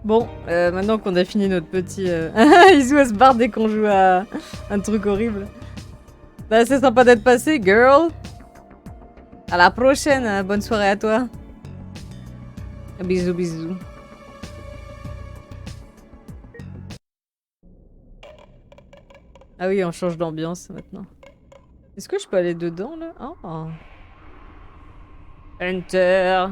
Bon, maintenant qu'on a fini notre petit... Izu, elle se barre dès qu'on joue à un truc horrible. Bah, c'est sympa d'être passé, girl. À la prochaine, hein. Bonne soirée à toi. Bisous, bisous. Ah oui, on change d'ambiance maintenant. Est-ce que je peux aller dedans, là? Oh. Enter.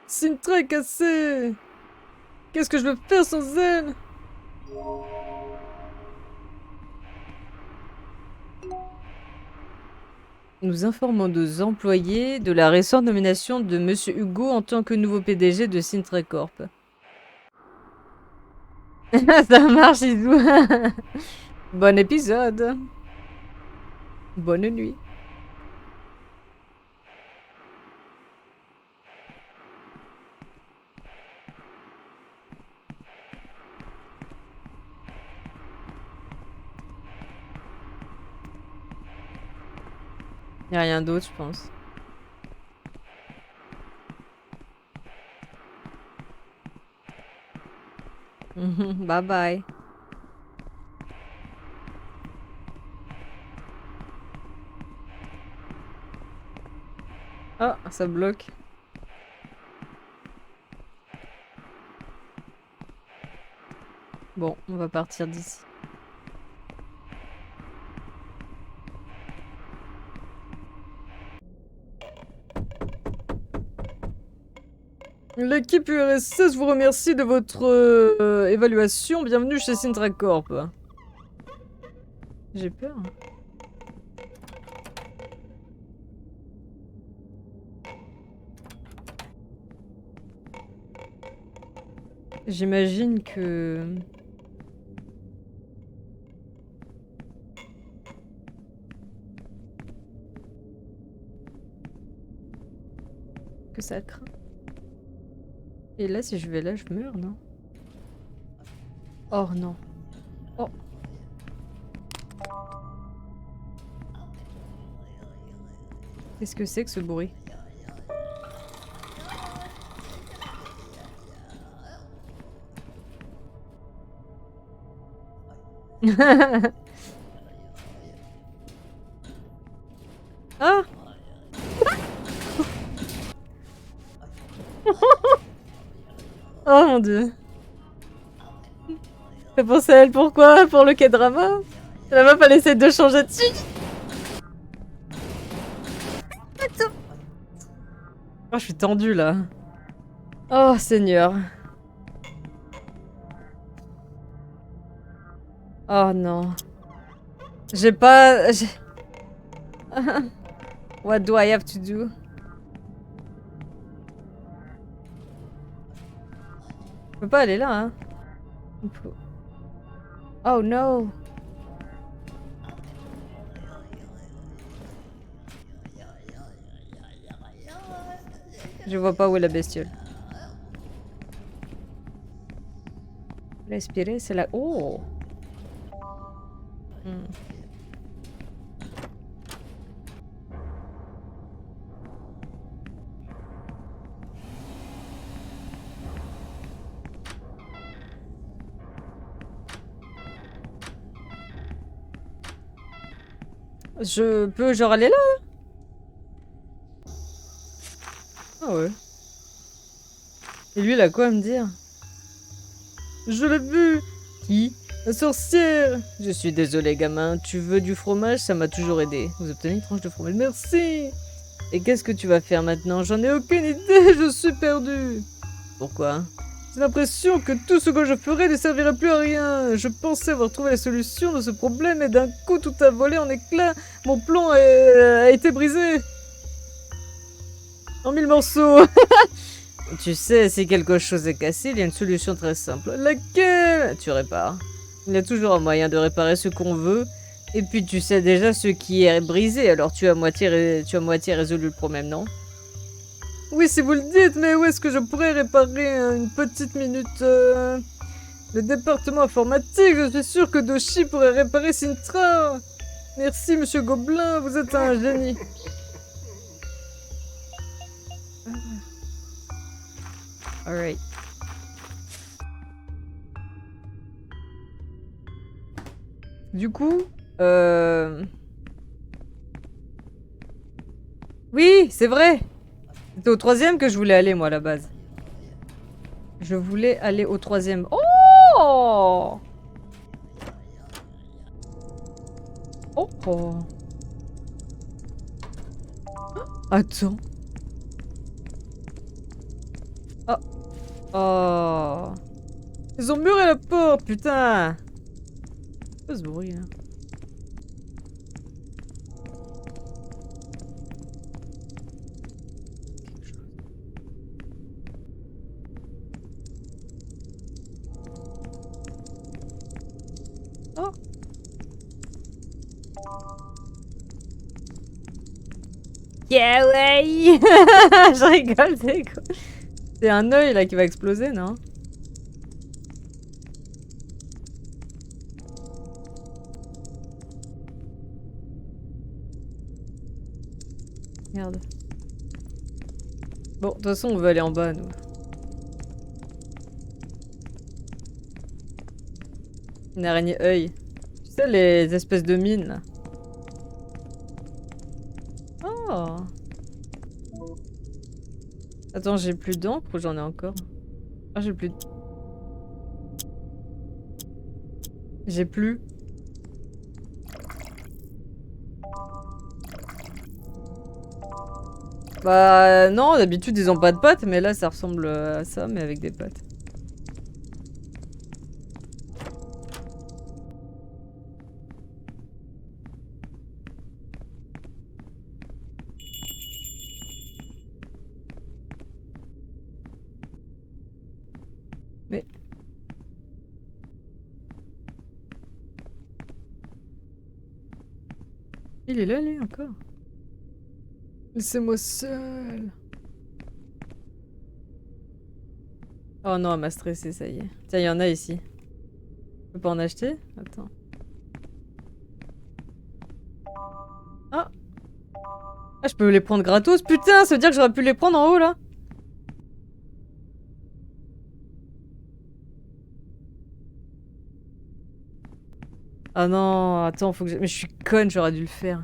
Sintra est cassée. Qu'est-ce que je veux faire sans elle? Nous informons nos employés de la récente nomination de Monsieur Hugo en tant que nouveau PDG de Sintra Corp. Ça marche, Izu. Bon épisode. Bonne nuit. Y'a rien d'autre, je pense. Bye bye. Oh, ça bloque. Bon, on va partir d'ici. L'équipe URSS vous remercie de votre évaluation. Bienvenue chez Sintra Corp. J'ai peur. J'imagine que... ça craint. Et là, si je vais là, je meurs, non? Oh non. Oh. Qu'est-ce que c'est que ce bruit? Ah! Oh mon dieu. T'as pensé à elle pourquoi? Pour le K-drama? La meuf elle essaie de changer dessus. Oh, je suis tendue là. Oh Seigneur. Oh non. J'ai pas... What do I have to do? Je peux pas aller là, hein. Oh no. Je vois pas où est la bestiole. Respirer, c'est la... Oh. Je peux genre aller là? Ah ouais. Et lui il a quoi à me dire? Je l'ai vu! Qui? La sorcière! Je suis désolé gamin, tu veux du fromage? Ça m'a toujours aidé. Vous obtenez une tranche de fromage. Merci! Et qu'est-ce que tu vas faire maintenant? J'en ai aucune idée, je suis perdu! Pourquoi? J'ai l'impression que tout ce que je ferai ne servira plus à rien. Je pensais avoir trouvé la solution de ce problème et d'un coup tout a volé en éclats. Mon plan a été brisé. En mille morceaux. Tu sais, si quelque chose est cassé, il y a une solution très simple. Laquelle? Tu répares. Il y a toujours un moyen de réparer ce qu'on veut. Et puis tu sais déjà ce qui est brisé, alors tu as moitié résolu le problème, non? Oui, si vous le dites, mais où est-ce que je pourrais réparer une petite minute Le département informatique, je suis sûr que Doshi pourrait réparer Sintra. Merci, monsieur Gobelin, vous êtes un génie. Alright. Du coup, oui, c'est vrai. C'était au 3e que je voulais aller, moi, à la base. Je voulais aller au 3e. Oh! Oh! Oh. Attends. Oh. Oh. Ils ont muré la porte, putain! C'est quoi ce bruit, là? Oh! Yeah, ouais! Je rigole, c'est quoi? C'est un œil, là, qui va exploser, non? Merde. Bon, de toute façon, on veut aller en bas, nous. Une araignée œil. Tu sais, les espèces de mines, là. Oh! Attends, j'ai plus d'encre ou j'en ai encore? Ah, j'ai plus. J'ai plus. Bah non, d'habitude ils ont pas de pattes, mais là ça ressemble à ça, mais avec des pattes. Mais... Il est là, lui, encore. Laissez-moi seul. Oh non, elle m'a stressé, ça y est. Tiens, il y en a ici. Je peux pas en acheter? Attends. Ah! Ah, je peux les prendre gratos? Putain, ça veut dire que j'aurais pu les prendre en haut, là? Ah non, attends, faut que je... Mais je suis conne, j'aurais dû le faire.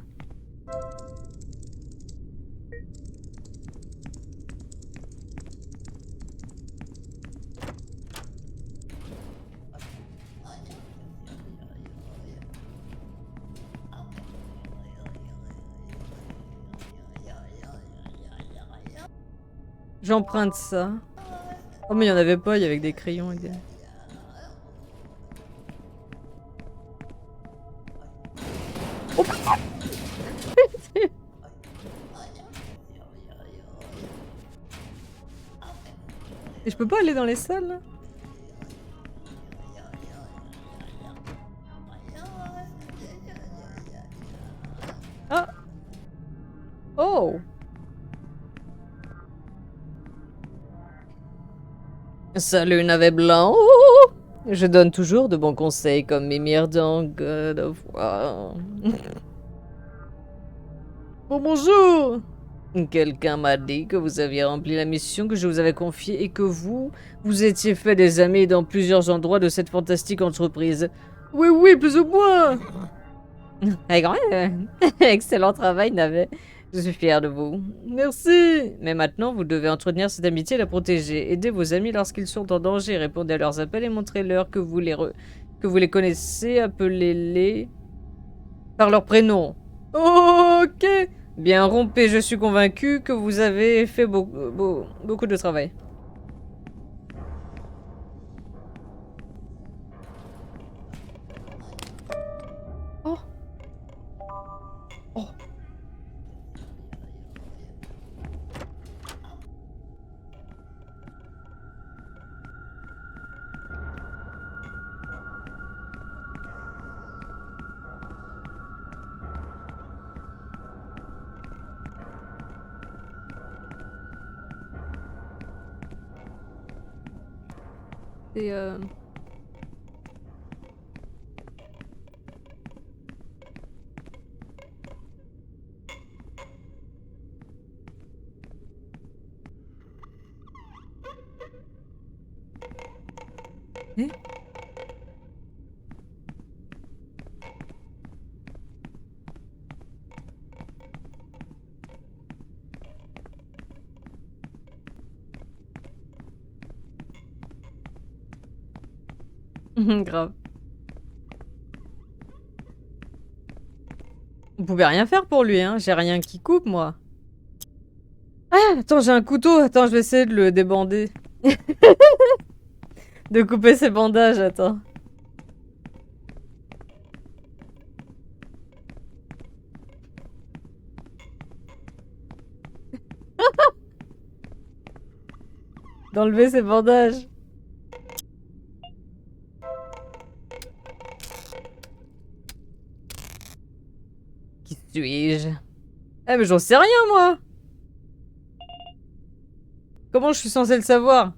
J'emprunte ça. Oh mais il y en avait pas, il y avait que des crayons et des... Oh putain. Et je peux pas aller dans les salles, là? Ah! Oh! Salut navet blanc! Je donne toujours de bons conseils comme Mimir dans God of War. Bon, bonjour! Quelqu'un m'a dit que vous aviez rempli la mission que je vous avais confiée et que vous étiez fait des amis dans plusieurs endroits de cette fantastique entreprise. Oui, oui, plus ou moins! Eh, quand même, excellent travail, Navet. Je suis fier de vous. Merci! Mais maintenant, vous devez entretenir cette amitié et la protéger. Aidez vos amis lorsqu'ils sont en danger. Répondez à leurs appels et montrez-leur que que vous les connaissez. Appelez-les par leur prénom. Ok! Bien, rompez. Je suis convaincu que vous avez fait beaucoup de travail. Oh! Oh! Et Eh? Grave. On pouvait rien faire pour lui, hein. J'ai rien qui coupe, moi. Ah, attends, j'ai un couteau. Attends, je vais essayer de le débander. De couper ses bandages, attends. D'enlever ses bandages. Qui suis-je? Eh, mais j'en sais rien, moi. Comment je suis censé le savoir?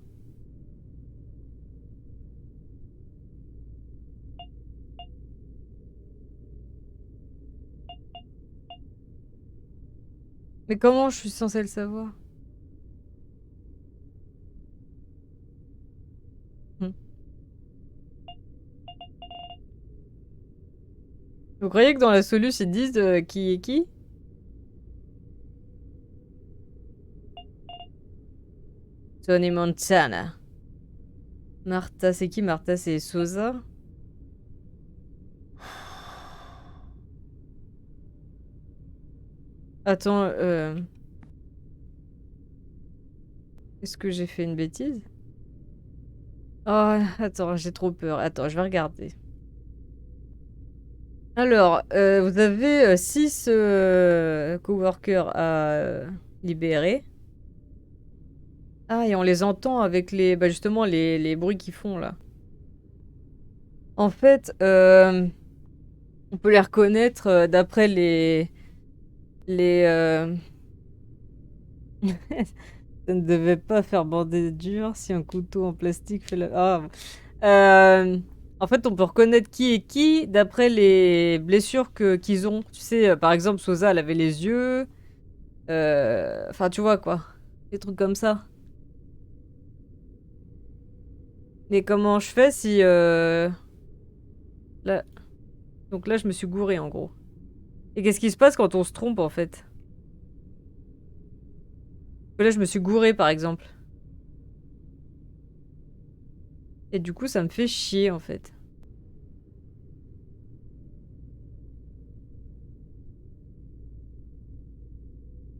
Mais comment je suis censé le savoir? Hmm. Vous croyez que dans la soluce, ils disent qui est qui? Tony Montana. Martha, c'est qui Martha? C'est Sosa? Attends, est-ce que j'ai fait une bêtise? Oh, attends, j'ai trop peur. Attends, je vais regarder. Alors, vous avez 6 coworkers à libérer. Ah, et on les entend avec les, bah justement, les bruits qu'ils font là. En fait, on peut les reconnaître d'après les ça ne devait pas faire bander dur si un couteau en plastique fait la... Ah. En fait, on peut reconnaître qui est qui d'après les blessures qu'ils ont. Tu sais, par exemple, Sosa, elle avait les yeux. Enfin, tu vois quoi. Des trucs comme ça. Mais comment je fais si... Là... Donc là, je me suis gourée, en gros. Et qu'est-ce qui se passe quand on se trompe, en fait? Parce que là, je me suis gourée, par exemple. Et du coup, ça me fait chier, en fait.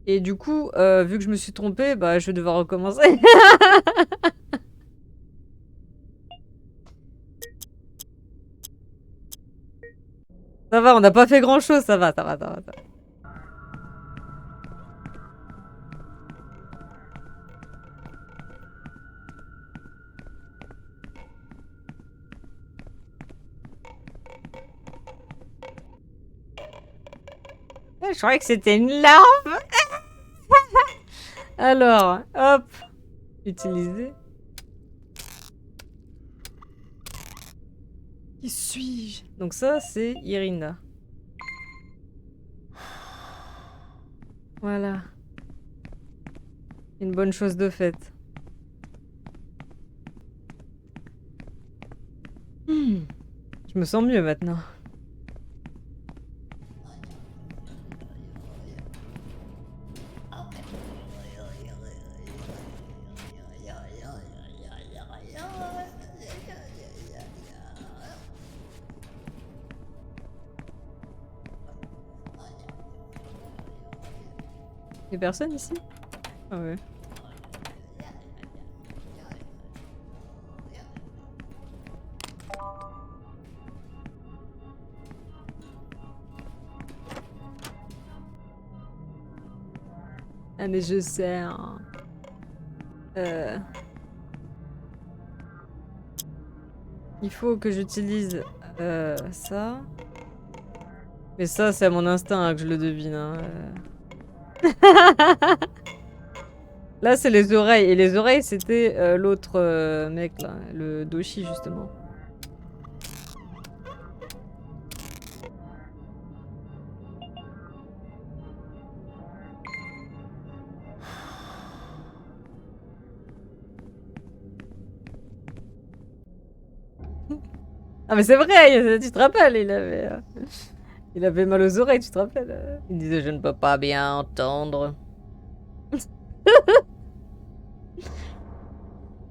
Et du coup, vu que je me suis trompée, bah, je vais devoir recommencer. Ça va, on n'a pas fait grand-chose, ça va, ça va, ça va, ça va. Je croyais que c'était une larve. Alors, hop. Utiliser. Qui suis-je? Donc ça, c'est Irina. Voilà. Une bonne chose de faite. Je me sens mieux maintenant. Y'a personne ici? Ah ouais. Ah mais je sais. Hein. Il faut que j'utilise ça. Mais ça, c'est à mon instinct hein, que je le devine. Hein. Là, c'est les oreilles. Et les oreilles, c'était l'autre mec, là. Le Doshi, justement. Ah mais c'est vrai, tu te rappelles, il avait mal aux oreilles, tu te rappelles? Il disait: «Je ne peux pas bien entendre».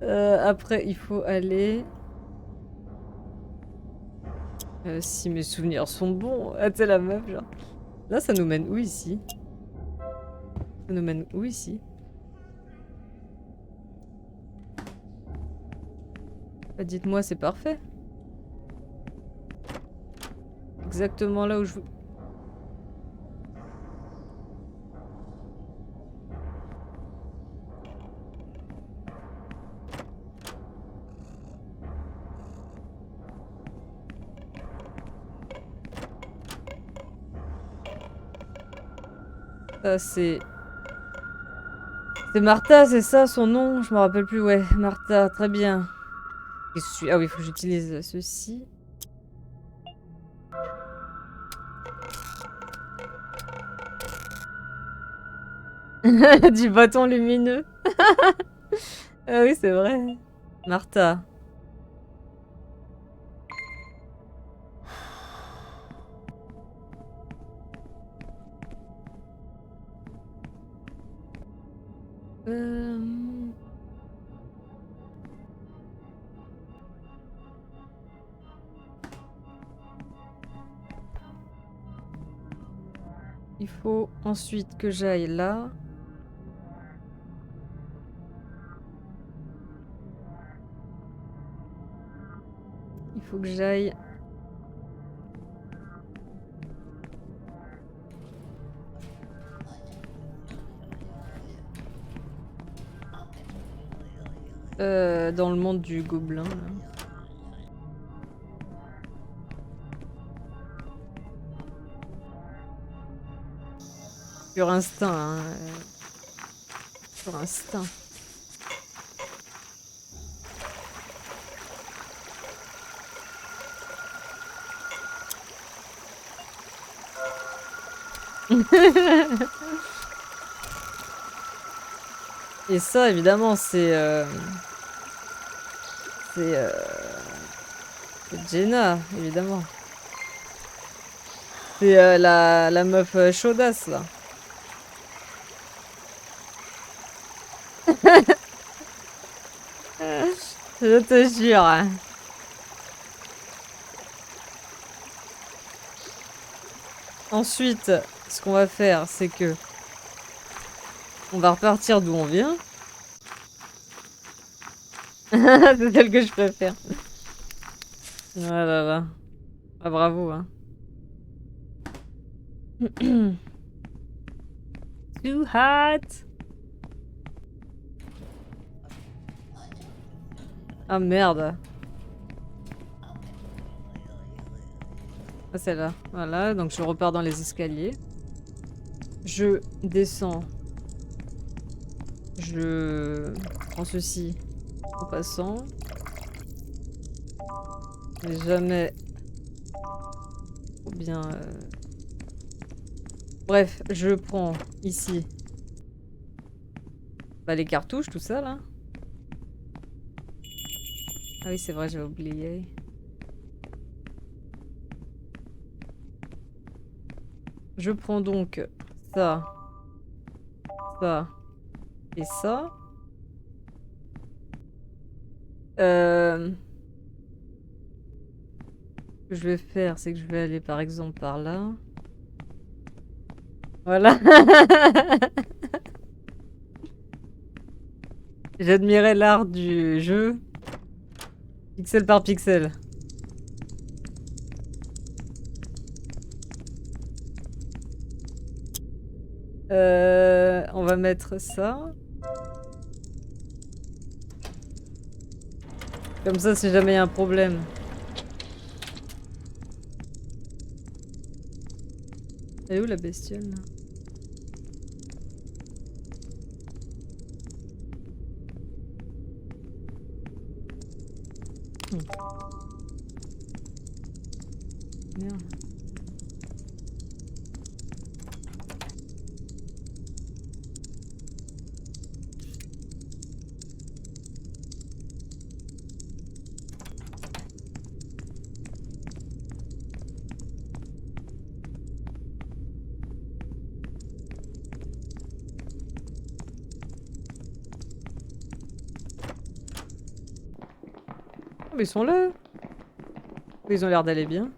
Après il faut aller si mes souvenirs sont bons. Ah tu sais la meuf genre. Là ça nous mène où ici? Ça nous mène où ici? Bah dites-moi, c'est parfait. Exactement là où je veux. Ça c'est Martha, c'est ça son nom? Je me rappelle plus, ouais, Martha, très bien. Ah oui, il faut que j'utilise ceci. Du bâton lumineux. Ah oui, c'est vrai. Martha. Euh, Il faut ensuite que j'aille là. Il faut que j'aille... dans le monde du gobelin, là. Pur instinct, hein. Pur instinct. Et ça, évidemment, c'est Jenna, évidemment. C'est la meuf chaudasse, là. Je te jure. Ensuite, ce qu'on va faire, c'est que... On va repartir d'où on vient. C'est celle que je préfère. Ah là là. Ah bravo, hein. Too hot. Ah merde. Ah celle-là. Voilà, donc je repars dans les escaliers. Je descends. Je prends ceci en passant. Mais jamais... Ou bien... Bref, je prends ici bah, les cartouches, tout ça là. Ah oui, c'est vrai, j'avais oublié. Je prends donc ça, ça et ça. Ce que je vais faire, c'est que je vais aller par exemple par là. Voilà. J'admirais l'art du jeu. Pixel par pixel. On va mettre ça. Comme ça, si jamais il y a un problème. Elle est où la bestiole là? Merde. Oh, mais ils sont là. Ils ont l'air d'aller bien.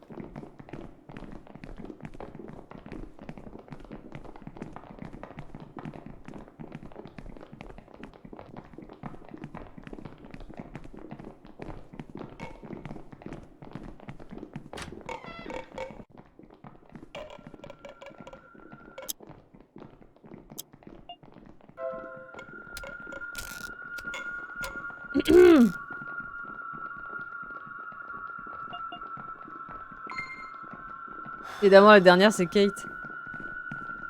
Évidemment, la dernière, c'est Kate.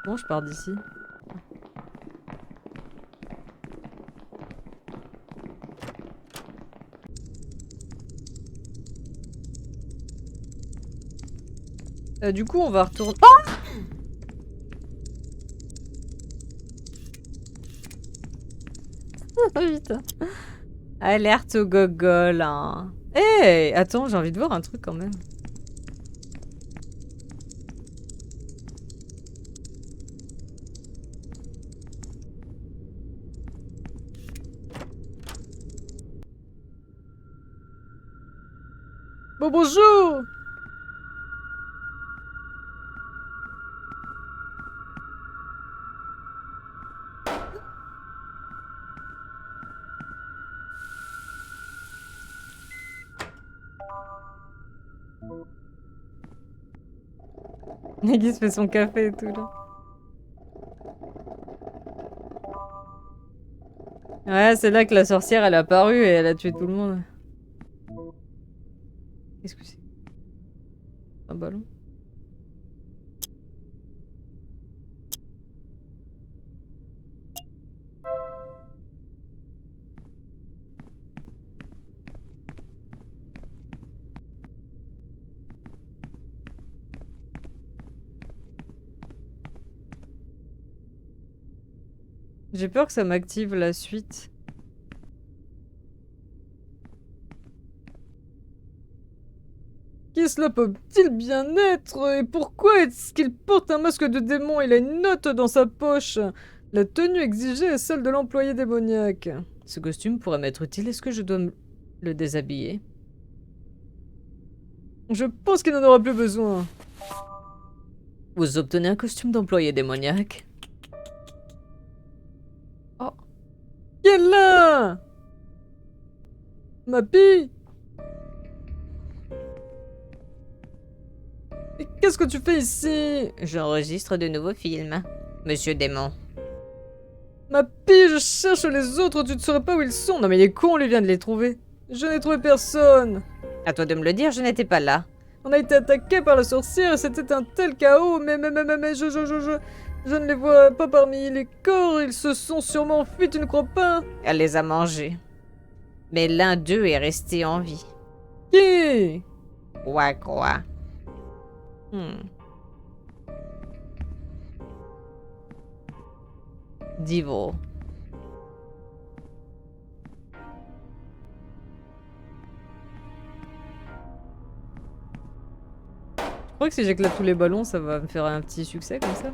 Bon, je pars d'ici. Du coup, on va retourner... Oh putain. Alerte au gogol, hein. Hey, attends, j'ai envie de voir un truc quand même. Bon, bonjour. Nagui se fait son café et tout, là. Ouais, c'est là que la sorcière, elle est apparue et elle a tué tout le monde. Qu'est-ce que c'est? Un ballon? J'ai peur que ça m'active la suite. Qui cela peut-il bien être? Et pourquoi est-ce qu'il porte un masque de démon? Il a une note dans sa poche. La tenue exigée est celle de l'employé démoniaque. Ce costume pourrait m'être utile. Est-ce que je dois le déshabiller? Je pense qu'il n'en aura plus besoin. Vous obtenez un costume d'employé démoniaque. Oh. Qui est là? Mappy? Et qu'est-ce que tu fais ici? J'enregistre de nouveaux films, Monsieur Démon. Mappy, je cherche les autres, tu ne saurais pas où ils sont. Non mais il est con, lui vient de les trouver. Je n'ai trouvé personne. À toi de me le dire, je n'étais pas là. On a été attaqué par la sorcière et c'était un tel chaos, mais je ne les vois pas parmi les corps, ils se sont sûrement enfuis, tu ne crois pas? Elle les a mangés. Mais l'un d'eux est resté en vie. Qui? Quoi? Divo. Je crois que si j'éclate tous les ballons, ça va me faire un petit succès comme ça, là.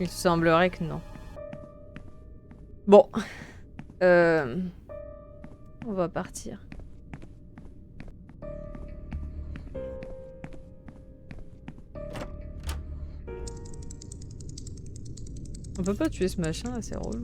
Il semblerait que non. Bon. On va partir. On peut pas tuer ce machin là, c'est relou.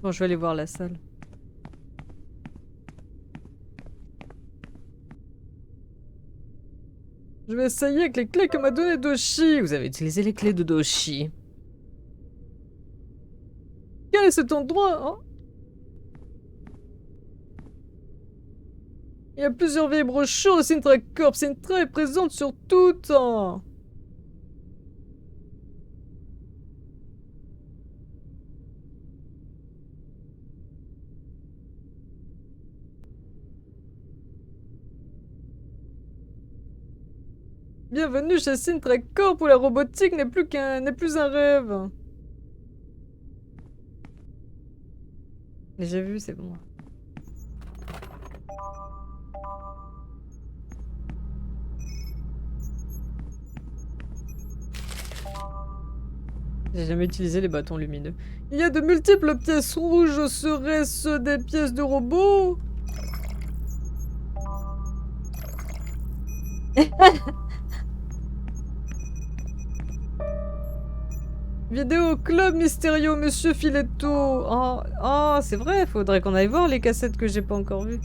Bon, je vais aller voir la salle. Je vais essayer avec les clés que m'a donné Doshi. Vous avez utilisé les clés de Doshi. Quel est cet endroit? Oh. Il y a plusieurs vieilles brochures de Sintra Corp. Sintra est présente sur toutes. Oh. Bienvenue chez Sintra Corp où la robotique n'est plus un rêve. J'ai vu, c'est bon. J'ai jamais utilisé les bâtons lumineux. Il y a de multiples pièces rouges. Seraient-ce des pièces de robots? Vidéo Club Mysterio, Monsieur Filetto. Oh, c'est vrai, faudrait qu'on aille voir les cassettes que j'ai pas encore vues.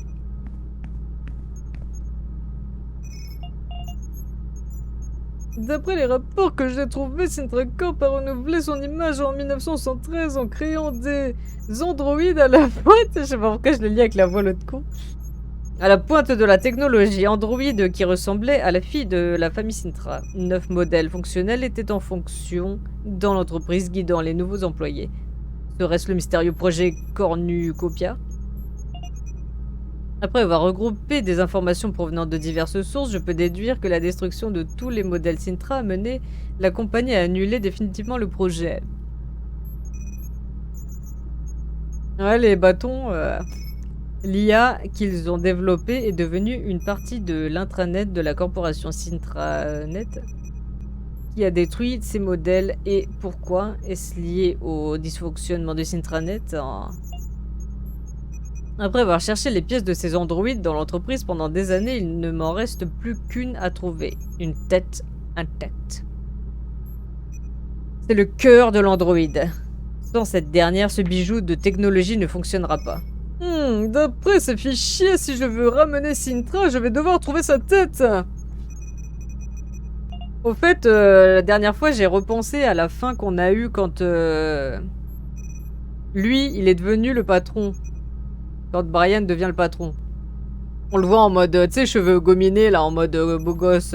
D'après les rapports que j'ai trouvés, Sintra Corp a renouvelé son image en 1973 en créant des androïdes à la pointe. Je sais pas pourquoi je le lis avec la voix l'autre con. À la pointe de la technologie, androïde qui ressemblait à la fille de la famille Sintra. 9 modèles fonctionnels étaient en fonction dans l'entreprise guidant les nouveaux employés. Serait-ce le mystérieux projet Cornucopia? Après avoir regroupé des informations provenant de diverses sources, je peux déduire que la destruction de tous les modèles Sintra a mené la compagnie à annuler définitivement le projet. Ouais, les bâtons, l'IA qu'ils ont développé est devenue une partie de l'intranet de la corporation Sintranet qui a détruit ces modèles. Et pourquoi est-ce lié au dysfonctionnement de Sintranet? Après avoir cherché les pièces de ces androïdes dans l'entreprise pendant des années, il ne m'en reste plus qu'une à trouver. Une tête intacte. C'est le cœur de l'androïde. Sans cette dernière, ce bijou de technologie ne fonctionnera pas. D'après ces fichiers, si je veux ramener Sintra, je vais devoir trouver sa tête. Au fait, la dernière fois, j'ai repensé à la fin qu'on a eue quand... lui, il est devenu le patron. Quand Brian devient le patron. On le voit en mode, tu sais, cheveux gominés, là, en mode beau gosse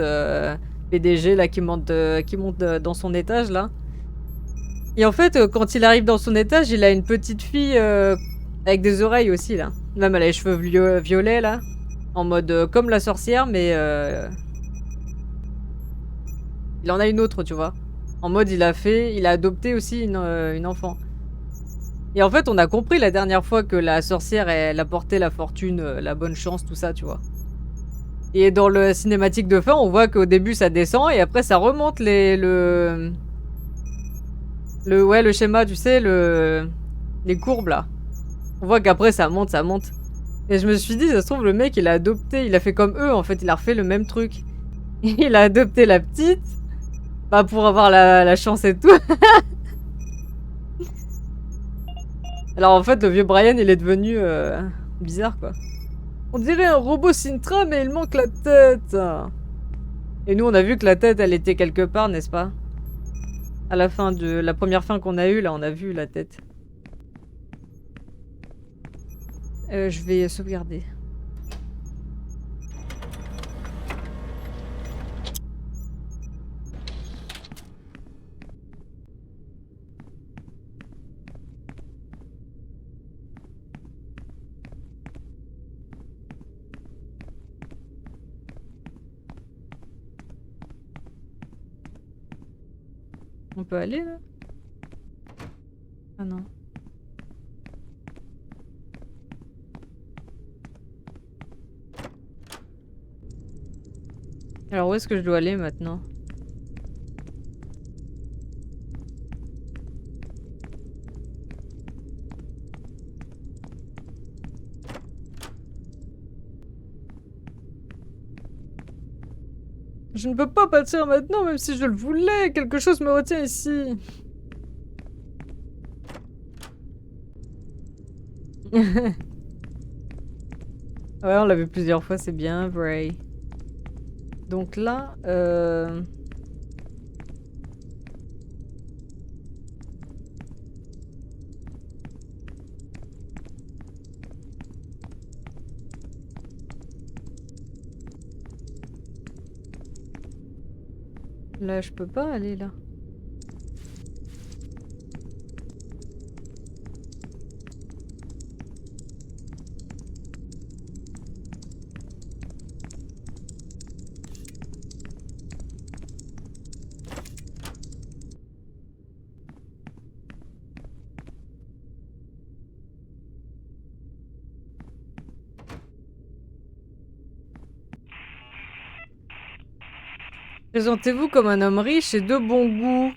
PDG, là, qui monte dans son étage, là. Et en fait, quand il arrive dans son étage, il a une petite fille avec des oreilles aussi, là. Même elle a les cheveux violets, là. En mode comme la sorcière, mais... il en a une autre, tu vois. En mode, il a adopté aussi une enfant. Et en fait, on a compris la dernière fois que la sorcière, elle apportait la fortune, la bonne chance, tout ça, tu vois. Et dans le cinématique de fin, on voit qu'au début, ça descend, et après, ça remonte le schéma, tu sais, les courbes, là. On voit qu'après, ça monte, ça monte. Et je me suis dit, ça se trouve, le mec, il a adopté, il a fait comme eux, en fait, il a refait le même truc. Il a adopté la petite, bah, pour avoir la chance et tout. Alors en fait, le vieux Brian, il est devenu bizarre, quoi. On dirait un robot Sintra, mais il manque la tête. Et nous, on a vu que la tête, elle était quelque part, n'est-ce pas? À la fin de la première fin qu'on a eue, là, on a vu la tête. Je vais sauvegarder. On peut aller là? Ah non. Alors où est-ce que je dois aller maintenant? Je ne peux pas partir maintenant, même si je le voulais. Quelque chose me retient ici. Ouais, on l'a vu plusieurs fois, c'est bien, Bray. Donc là, Là, je peux pas aller là. Présentez-vous comme un homme riche et de bon goût.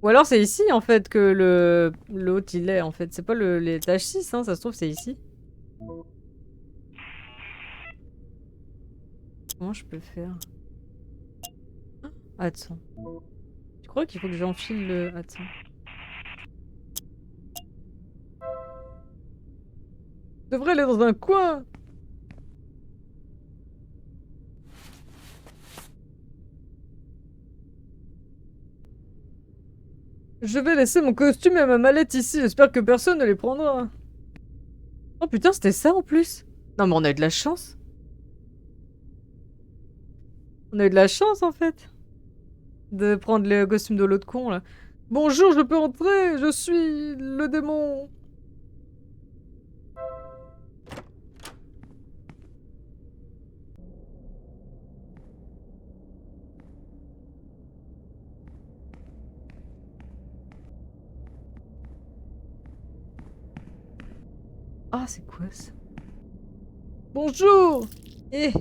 Ou alors c'est ici en fait que l'autre il est en fait. C'est pas l'étage 6, hein, ça se trouve c'est ici. Comment je peux faire? Attends. Tu crois qu'il faut que j'enfile le... Attends. Je devrais aller dans un coin. Je vais laisser mon costume et ma mallette ici. J'espère que personne ne les prendra. Oh putain, c'était ça en plus. Non mais on a eu de la chance. On a eu de la chance en fait. De prendre le costume de l'autre con là. Bonjour, je peux entrer. Je suis le démon. Ah, c'est quoi ça? Bonjour. Eh.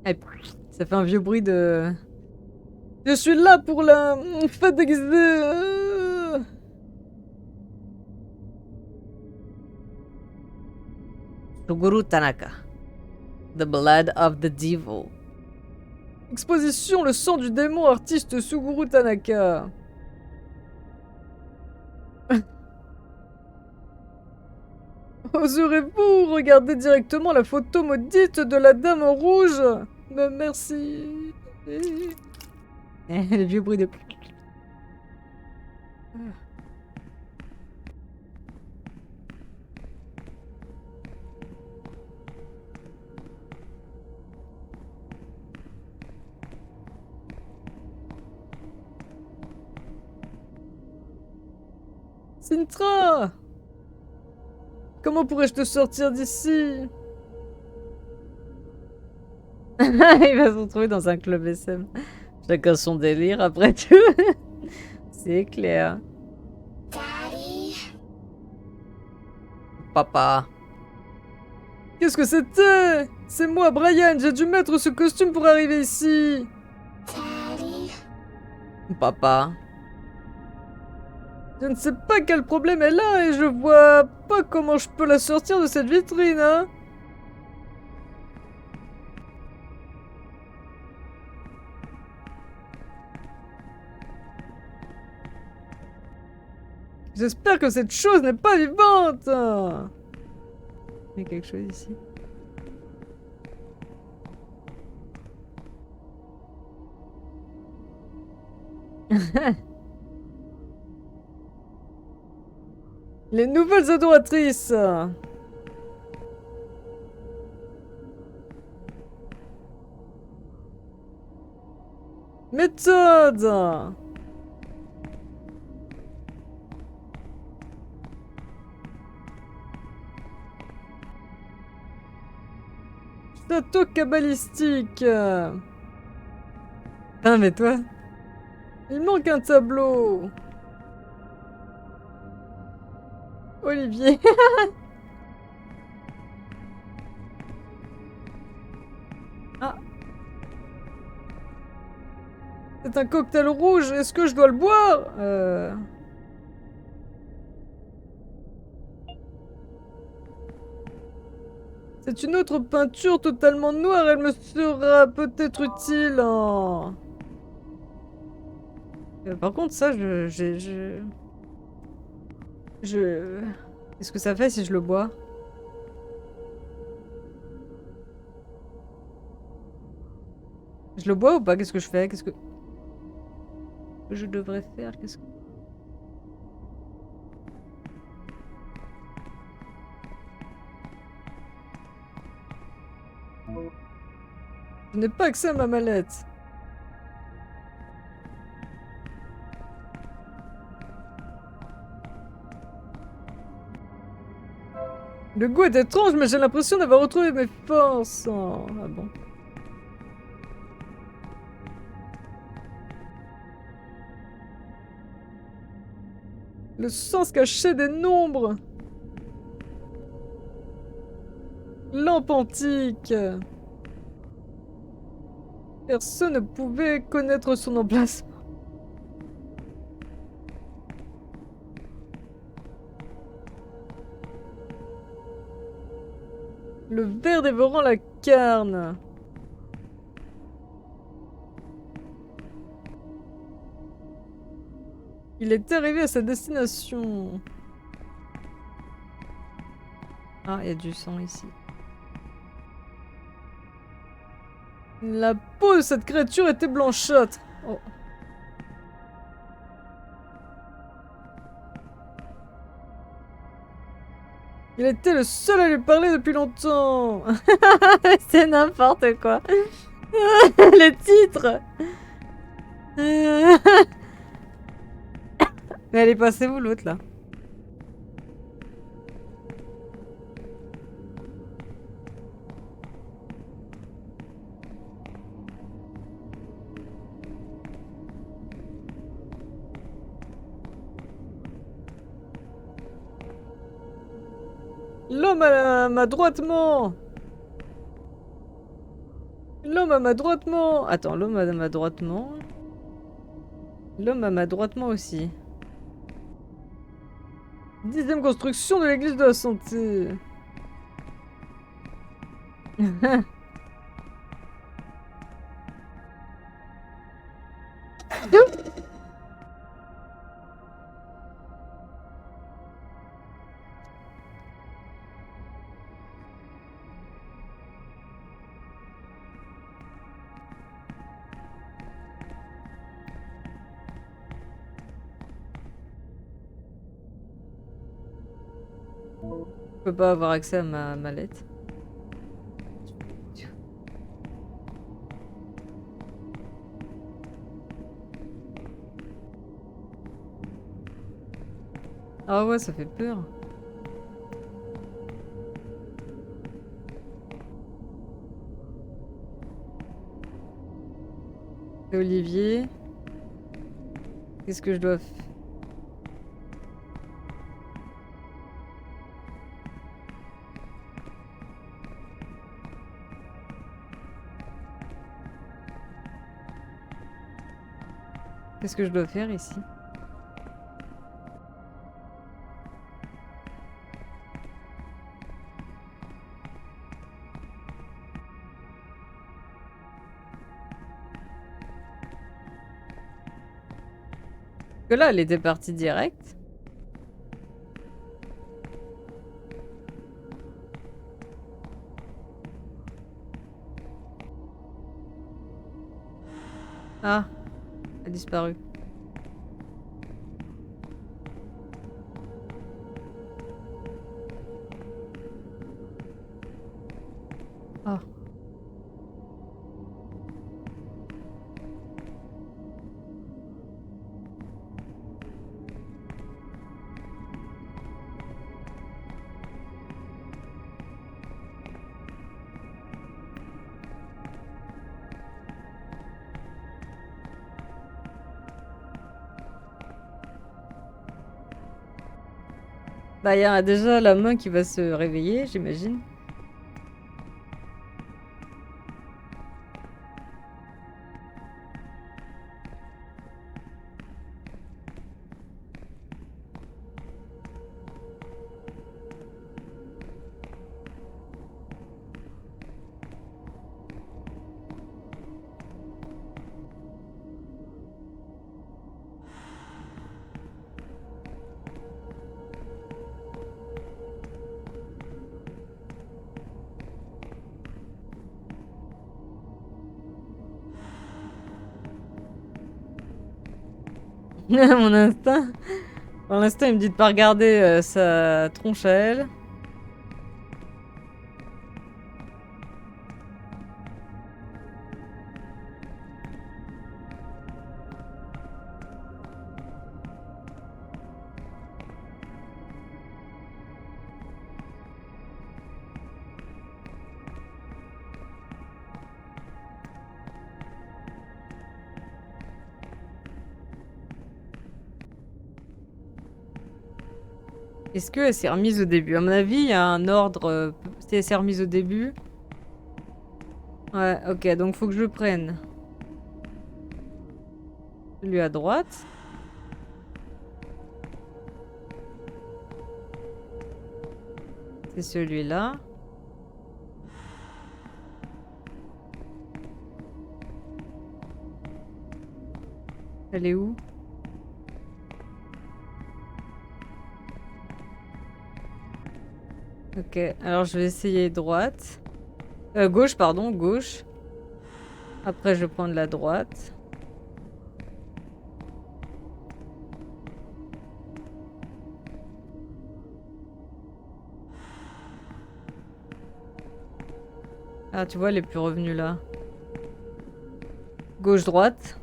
Eh, ça fait un vieux bruit de... Je suis là pour la fête déguisée. Suguru Tanaka. The Blood of the Devil. Exposition, le sang du démon, artiste Suguru Tanaka. Oserez-vous regarder directement la photo maudite de la dame en rouge? Merci. Le vieux bruit de... Sintra! Comment pourrais-je te sortir d'ici? Il va se retrouver dans un club SM. Chacun son délire, après tout. C'est clair. Papa. Qu'est-ce que c'était? C'est moi, Brian. J'ai dû mettre ce costume pour arriver ici. Papa. Je ne sais pas quel problème elle a et je vois pas comment je peux la sortir de cette vitrine, hein. J'espère que cette chose n'est pas vivante. Il y a quelque chose ici. Les nouvelles adoratrices. Méthode. Château cabalistique. Ah mais toi. Il manque un tableau. Olivier. Ah. C'est un cocktail rouge. Est-ce que je dois le boire? C'est une autre peinture totalement noire. Elle me sera peut-être utile en... par contre, ça, Qu'est-ce que ça fait si je le bois? Je le bois ou pas? Qu'est-ce que je fais? Qu'est-ce que je devrais faire? Qu'est-ce que... Je n'ai pas accès à ma mallette. Le goût est étrange, mais j'ai l'impression d'avoir retrouvé mes forces. Oh, ah bon. Le sens caché des nombres. Lampe antique. Personne ne pouvait connaître son emplacement. Le ver dévorant la carne. Il est arrivé à sa destination. Ah, il y a du sang ici. La peau de cette créature était blanchâtre. Oh. Il était le seul à lui parler depuis longtemps. C'est n'importe quoi. Le titre. Mais elle est passée où l'autre là? L'homme à ma droitement. L'homme à ma droitement. Attends, l'homme à ma droitement. L'homme à ma droitement aussi. 10e construction de l'église de la santé. Je peux pas avoir accès à ma mallette. Ah ouais, ça fait peur. Et Olivier. Qu'est-ce que je dois faire? Qu'est-ce que je dois faire ici? Que là, elle était partie direct. Ah, elle a disparu. Ah. Bah, il y a déjà la main qui va se réveiller, j'imagine. Mon instinct. Pour l'instant, il me dit de pas regarder sa tronche à elle. Est-ce qu'elle s'est remise au début? À mon avis, il y a un ordre. Si elle s'est remise au début. Ouais, ok, donc faut que je le prenne. Celui à droite. C'est celui-là. Elle est où? Ok, alors je vais essayer droite. Gauche, pardon, gauche. Après, je vais prendre la droite. Ah, tu vois, elle est plus revenue là. Gauche, droite.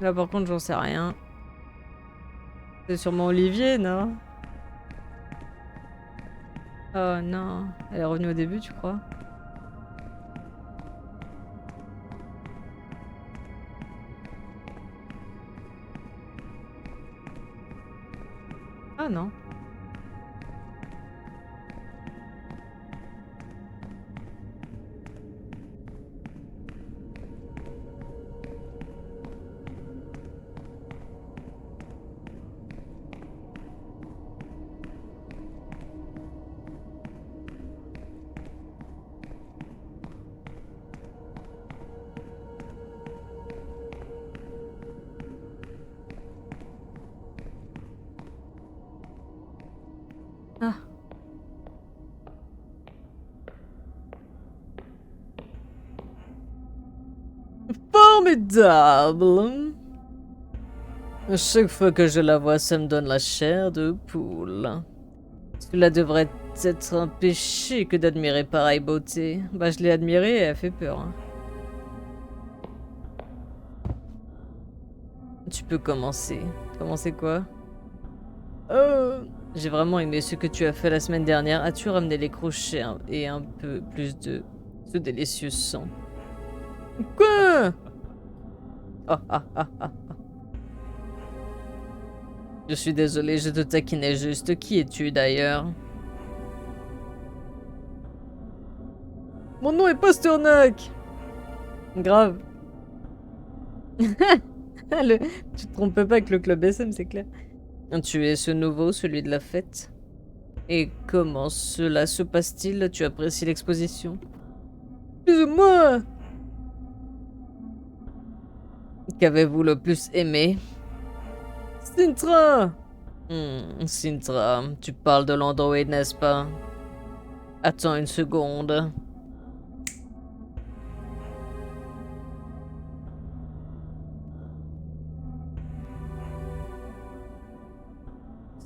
Là, par contre, j'en sais rien. C'est sûrement Olivier, non? Oh non. Elle est revenue au début, tu crois? Ah non. Ah. Formidable! À chaque fois que je la vois, ça me donne la chair de poule. Cela devrait être un péché que d'admirer pareille beauté. Bah, je l'ai admirée et elle fait peur. Hein. Tu peux commencer. Commencer quoi? J'ai vraiment aimé ce que tu as fait la semaine dernière. As-tu ramené les crochets et un peu plus de ce délicieux sang? Quoi? Ah, ah, ah, ah. Je suis désolé, je te taquinais juste. Qui es-tu d'ailleurs? Mon nom est Pasternak! Grave. Tu te trompes pas avec le club SM, c'est clair. Tu es ce nouveau, celui de la fête. Et comment cela se passe-t-il? Tu apprécies l'exposition? Plus ou moins. Qu'avez-vous le plus aimé? Sintra! Sintra, tu parles de l'Android, n'est-ce pas? Attends une seconde.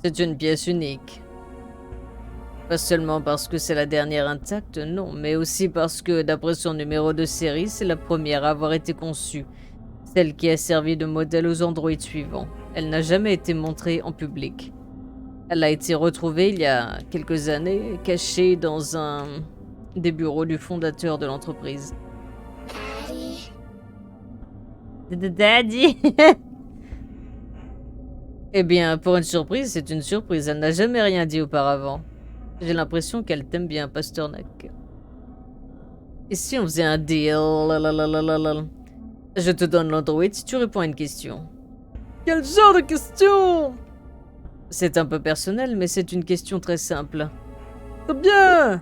C'est une pièce unique. Pas seulement parce que c'est la dernière intacte, non, mais aussi parce que, d'après son numéro de série, c'est la première à avoir été conçue. Celle qui a servi de modèle aux androïdes suivants. Elle n'a jamais été montrée en public. Elle a été retrouvée il y a quelques années, cachée dans un des bureaux du fondateur de l'entreprise. Daddy. Eh bien, pour une surprise, c'est une surprise. Elle n'a jamais rien dit auparavant. J'ai l'impression qu'elle t'aime bien, Pasternak. Et si on faisait un deal? Je te donne l'Android si tu réponds à une question. Quel genre de question? C'est un peu personnel, mais c'est une question très simple. Très bien!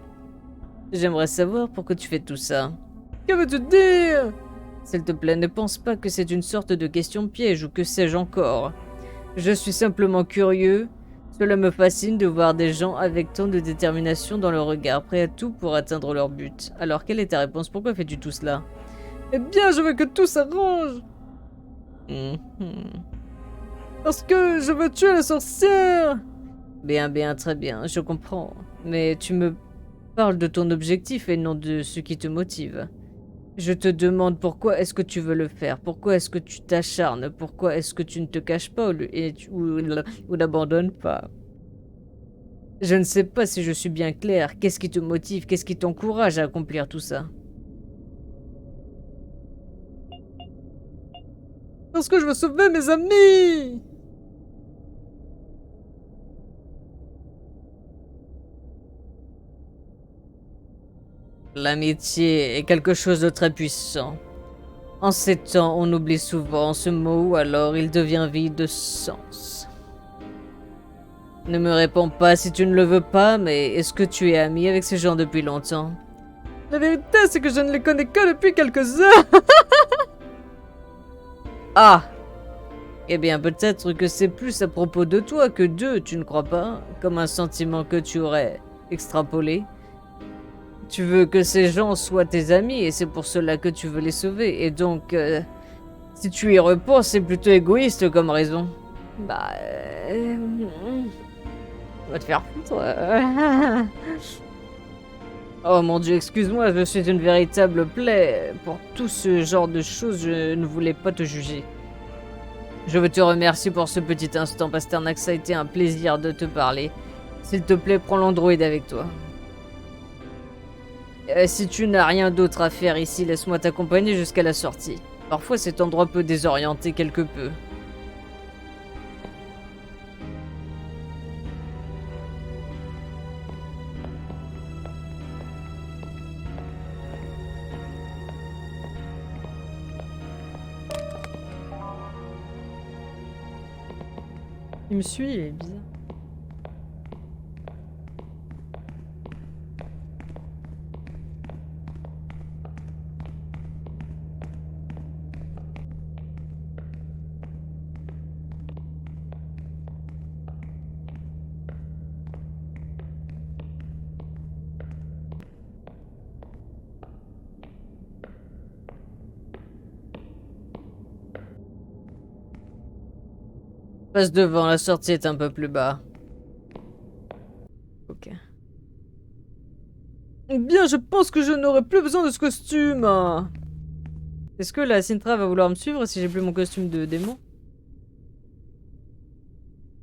J'aimerais savoir pourquoi tu fais tout ça. Que veux-tu dire? S'il te plaît, ne pense pas que c'est une sorte de question piège ou que sais-je encore. Je suis simplement curieux. Cela me fascine de voir des gens avec tant de détermination dans leur regard, prêts à tout pour atteindre leur but. Alors, quelle est ta réponse? Pourquoi fais-tu tout cela? Eh bien, je veux que tout s'arrange. Parce que je veux tuer la sorcière. Bien, bien, très bien, je comprends. Mais tu me parles de ton objectif et non de ce qui te motive. Je te demande pourquoi est-ce que tu veux le faire? Pourquoi est-ce que tu t'acharnes? Pourquoi est-ce que tu ne te caches pas ou n'abandonnes pas? Je ne sais pas si je suis bien clair. Qu'est-ce qui te motive? Qu'est-ce qui t'encourage à accomplir tout ça? Parce que je veux sauver mes amis! L'amitié est quelque chose de très puissant. En ces temps, on oublie souvent ce mot ou alors il devient vide de sens. Ne me réponds pas si tu ne le veux pas, mais est-ce que tu es ami avec ces gens depuis longtemps? La vérité, c'est que je ne les connais que depuis quelques heures. Ah! Eh bien, peut-être que c'est plus à propos de toi que d'eux, tu ne crois pas? Comme un sentiment que tu aurais extrapolé. Tu veux que ces gens soient tes amis et c'est pour cela que tu veux les sauver. Et donc, si tu y repenses, c'est plutôt égoïste comme raison. Bah... va te faire foutre. Oh mon dieu, excuse-moi, je suis une véritable plaie. Pour tout ce genre de choses, je ne voulais pas te juger. Je veux te remercier pour ce petit instant, Pasternak, ça a été un plaisir de te parler. S'il te plaît, prends l'androïde avec toi. Si tu n'as rien d'autre à faire ici, laisse-moi t'accompagner jusqu'à la sortie. Parfois cet endroit peut désorienter quelque peu. Il me suit, il est bizarre. Passe devant, la sortie est un peu plus bas. Ok. Eh bien, je pense que je n'aurai plus besoin de ce costume. Est-ce que la Sintra va vouloir me suivre si j'ai plus mon costume de démon?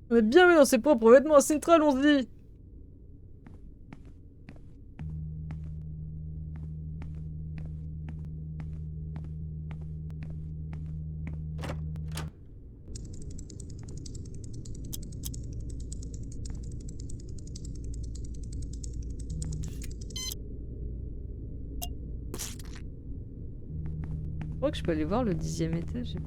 On est bien mis dans ses propres vêtements. Sintra, allons-y. Je crois que je peux aller voir le 10e étage.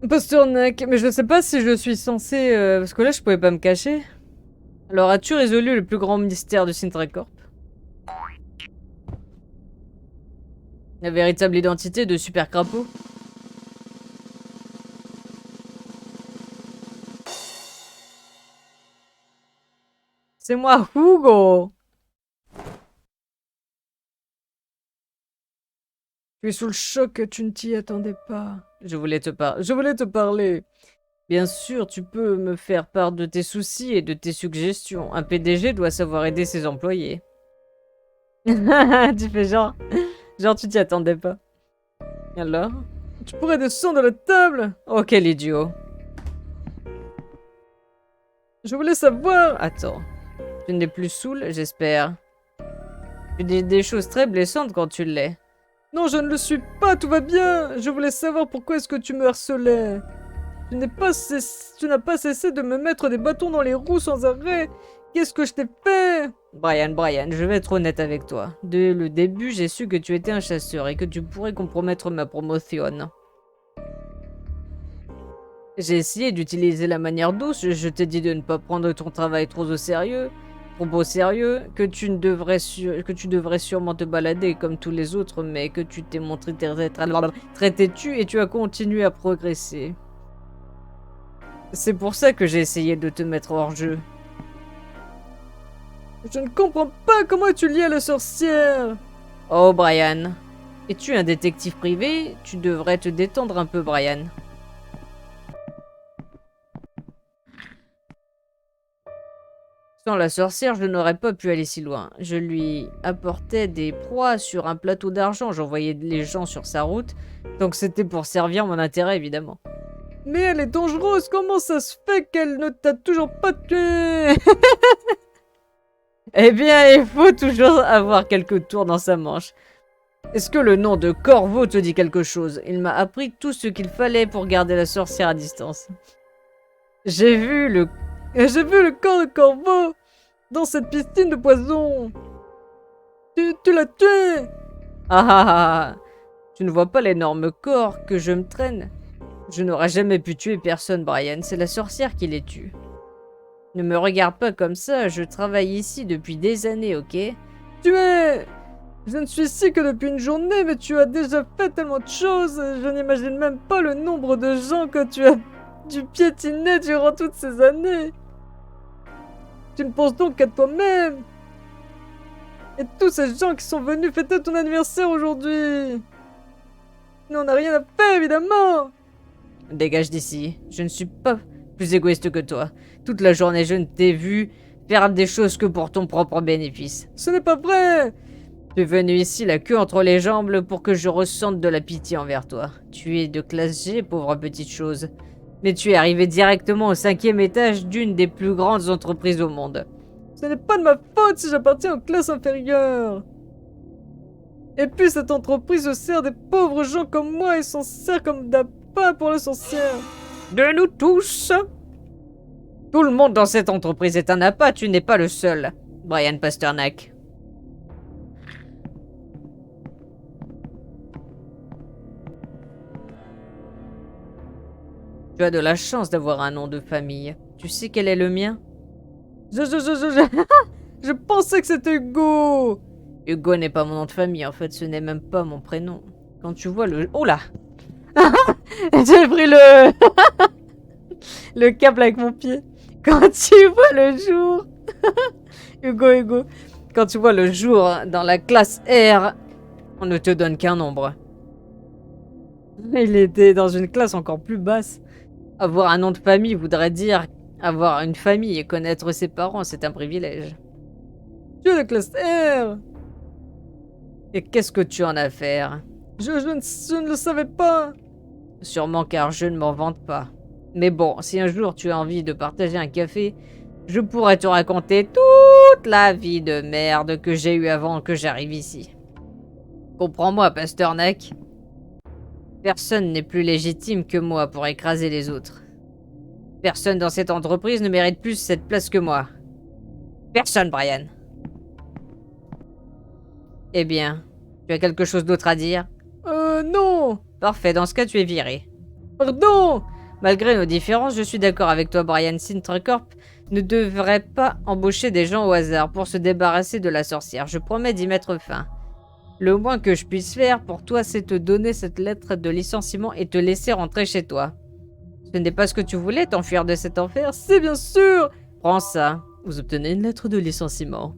Pasternak, mais je sais pas si je suis censé... parce que là, je pouvais pas me cacher. Alors, as-tu résolu le plus grand mystère de Sintra Corp? La véritable identité de Super Crapaud? C'est moi, Hugo! Tu es sous le choc, tu ne t'y attendais pas. Je voulais te parler. Bien sûr, tu peux me faire part de tes soucis et de tes suggestions. Un PDG doit savoir aider ses employés. Tu fais genre... Genre tu t'y attendais pas. Alors? Tu pourrais descendre de la table? Oh, quel idiot. Je voulais savoir... Attends. Tu n'es plus saoul, j'espère. Tu dis des choses très blessantes quand tu l'es. Non, je ne le suis pas, tout va bien. Je voulais savoir pourquoi est-ce que tu me harcelais. Tu n'as pas cessé de me mettre des bâtons dans les roues sans arrêt. Qu'est-ce que je t'ai fait? Brian, je vais être honnête avec toi. Dès le début, j'ai su que tu étais un chasseur et que tu pourrais compromettre ma promotion. J'ai essayé d'utiliser la manière douce, je t'ai dit de ne pas prendre ton travail trop au sérieux, que tu devrais sûrement te balader comme tous les autres, mais que tu t'es montré très têtu et tu as continué à progresser. C'est pour ça que j'ai essayé de te mettre hors jeu. Je ne comprends pas comment tu lié à la sorcière. Oh, Brian. Es-tu un détective privé? Tu devrais te détendre un peu, Brian. Sans la sorcière, je n'aurais pas pu aller si loin. Je lui apportais des proies sur un plateau d'argent, j'envoyais les gens sur sa route, donc c'était pour servir mon intérêt, évidemment. Mais elle est dangereuse, comment ça se fait qu'elle ne t'a toujours pas tué? Eh bien, il faut toujours avoir quelques tours dans sa manche. Est-ce que le nom de Corvo te dit quelque chose? Il m'a appris tout ce qu'il fallait pour garder la sorcière à distance. J'ai vu le... J'ai vu le corps de Corvo dans cette piscine de poison. Tu l'as tué. Ah ah ah. Tu ne vois pas l'énorme corps que je me traîne? Je n'aurais jamais pu tuer personne, Brian. C'est la sorcière qui les tue. Ne me regarde pas comme ça. Je travaille ici depuis des années, ok? Tu es... Je ne suis ici que depuis une journée, mais tu as déjà fait tellement de choses. Je n'imagine même pas le nombre de gens que tu as dû piétiner durant toutes ces années. Tu ne penses donc qu'à toi-même. Et tous ces gens qui sont venus fêter ton anniversaire aujourd'hui. Mais on n'a rien à faire, évidemment. Dégage d'ici. Je ne suis pas plus égoïste que toi. Toute la journée, je ne t'ai vu faire des choses que pour ton propre bénéfice. Ce n'est pas vrai. Tu es venu ici la queue entre les jambes pour que je ressente de la pitié envers toi. Tu es de classe G, pauvre petite chose. Mais tu es arrivé directement au 5e étage d'une des plus grandes entreprises au monde. Ce n'est pas de ma faute si j'appartiens aux classes inférieures. Et puis cette entreprise se sert des pauvres gens comme moi et s'en sert comme d'appât pour la sorcière. De nous tous. Tout le monde dans cette entreprise est un appât, tu n'es pas le seul. Brian Pasternak. Tu as de la chance d'avoir un nom de famille. Tu sais quel est le mien? Je pensais que c'était Hugo. Hugo n'est pas mon nom de famille, en fait, ce n'est même pas mon prénom. Quand tu vois le... Oh là. J'ai pris le... le câble avec mon pied. Quand tu vois le jour... Hugo. Quand tu vois le jour dans la classe R, on ne te donne qu'un nombre. Il était dans une classe encore plus basse. Avoir un nom de famille voudrait dire avoir une famille et connaître ses parents, c'est un privilège. Tu es de classe R. Et qu'est-ce que tu en as à faire? Je ne le savais pas. Sûrement car je ne m'en vante pas. Mais bon, si un jour tu as envie de partager un café, je pourrais te raconter toute la vie de merde que j'ai eue avant que j'arrive ici. Comprends-moi, Pasternak. Personne n'est plus légitime que moi pour écraser les autres. Personne dans cette entreprise ne mérite plus cette place que moi. Personne, Brian. Eh bien, tu as quelque chose d'autre à dire? Non. Parfait, dans ce cas, tu es viré. Pardon. Malgré nos différences, je suis d'accord avec toi, Brian. Sintracorp ne devrait pas embaucher des gens au hasard pour se débarrasser de la sorcière. Je promets d'y mettre fin. Le moins que je puisse faire pour toi, c'est te donner cette lettre de licenciement et te laisser rentrer chez toi. Ce n'est pas ce que tu voulais, t'enfuir de cet enfer? C'est bien sûr. Prends ça. Vous obtenez une lettre de licenciement.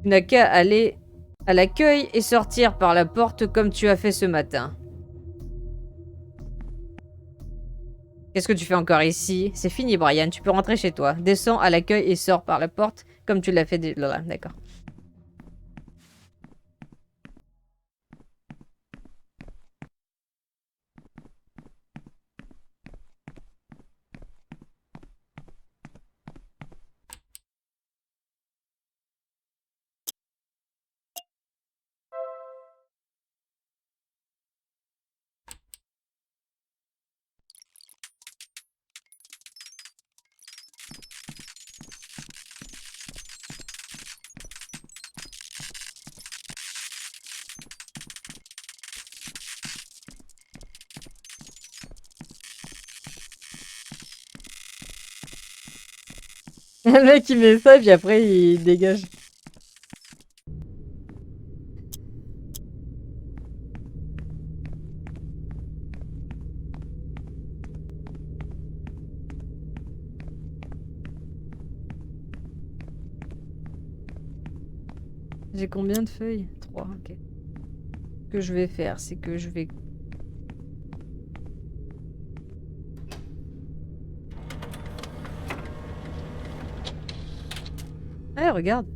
Tu n'as qu'à aller à l'accueil et sortir par la porte comme tu as fait ce matin. Qu'est-ce que tu fais encore ici? C'est fini, Brian, tu peux rentrer chez toi. Descends à l'accueil et sors par la porte comme tu l'as fait déjà. D'accord. Le mec il met ça, puis après il dégage. J'ai combien de feuilles? 3, ok. Ce que je vais faire, c'est que je vais... Ah, regarde.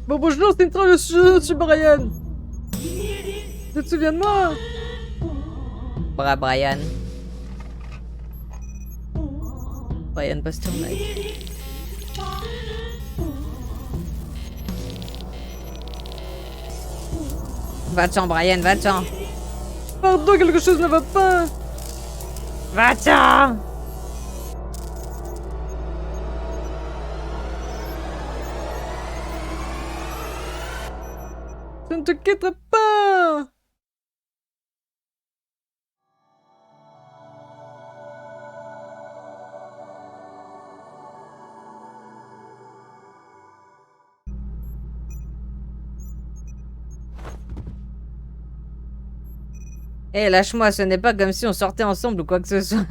Bon, bonjour, c'est une train, je suis Brian. Tu te souviens de moi? Brian. Brian Pasternak. Va-t'en, Brian, va-t'en. Pardon, quelque chose ne va pas. Va-t'en. Je ne te quitterai pas. Eh, lâche-moi, ce n'est pas comme si on sortait ensemble ou quoi que ce soit.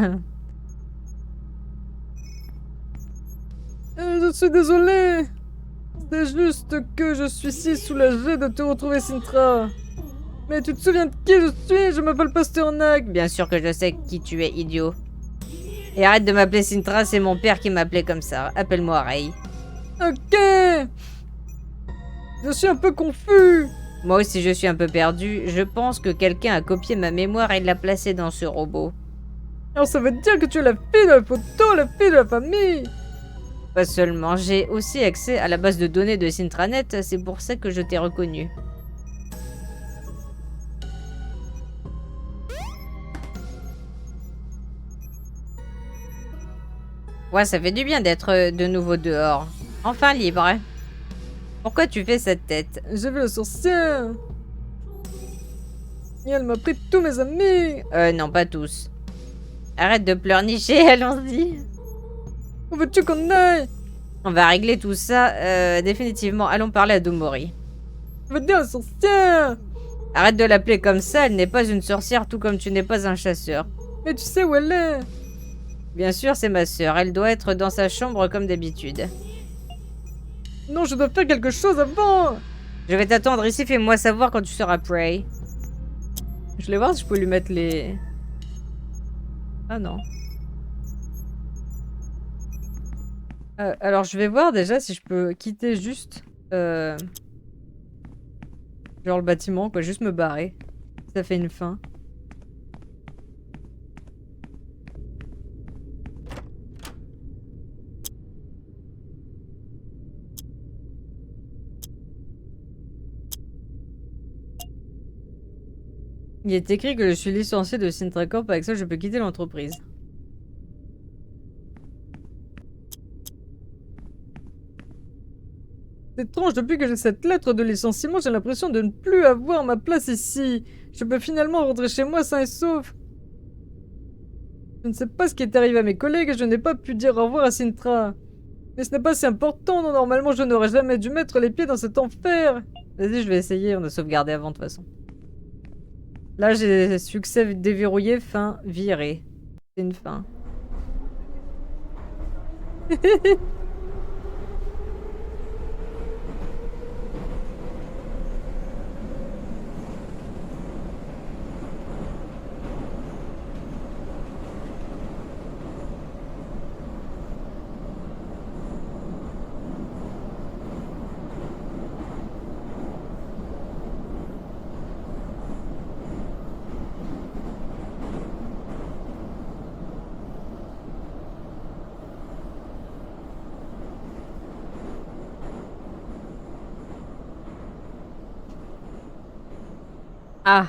Je suis désolé. C'est juste que je suis si soulagée de te retrouver, Sintra. Mais tu te souviens de qui je suis? Je m'appelle Pasternak. Bien sûr que je sais qui tu es, idiot. Et arrête de m'appeler Sintra, c'est mon père qui m'appelait comme ça. Appelle-moi Ray. Ok. Je suis un peu confus. Moi aussi, je suis un peu perdu. Je pense que quelqu'un a copié ma mémoire et l'a placée dans ce robot. Alors ça veut dire que tu es la fille de la photo, la fille de la famille. Pas seulement, j'ai aussi accès à la base de données de Sintranet, c'est pour ça que je t'ai reconnu. Ouais, ça fait du bien d'être de nouveau dehors. Enfin libre. Pourquoi tu fais cette tête? J'ai vu la sorcière. Et elle m'a pris tous mes amis. Non, pas tous. Arrête de pleurnicher, allons-y. Où veux-tu qu'on aille? On va régler tout ça, définitivement. Allons parler à Domori. Je veux dire la sorcière. Arrête de l'appeler comme ça, elle n'est pas une sorcière tout comme tu n'es pas un chasseur. Mais tu sais où elle est? Bien sûr, c'est ma sœur. Elle doit être dans sa chambre comme d'habitude. Non, je dois faire quelque chose avant. Je vais t'attendre ici, fais-moi savoir quand tu seras prêt. Je vais voir si je peux lui mettre les... Ah non. Alors, je vais voir déjà si je peux quitter juste... Genre le bâtiment, quoi. Juste me barrer. Ça fait une fin. Il est écrit que je suis licencié de Sintracorp, avec ça je peux quitter l'entreprise. C'est étrange, depuis que j'ai cette lettre de licenciement, j'ai l'impression de ne plus avoir ma place ici. Je peux finalement rentrer chez moi sain et sauf. Je ne sais pas ce qui est arrivé à mes collègues et je n'ai pas pu dire au revoir à Sintra. Mais ce n'est pas si important, non, normalement je n'aurais jamais dû mettre les pieds dans cet enfer. Vas-y, je vais essayer, on a sauvegardé avant de toute façon. Là, j'ai succès déverrouillé, fin, viré. C'est une fin. Ah,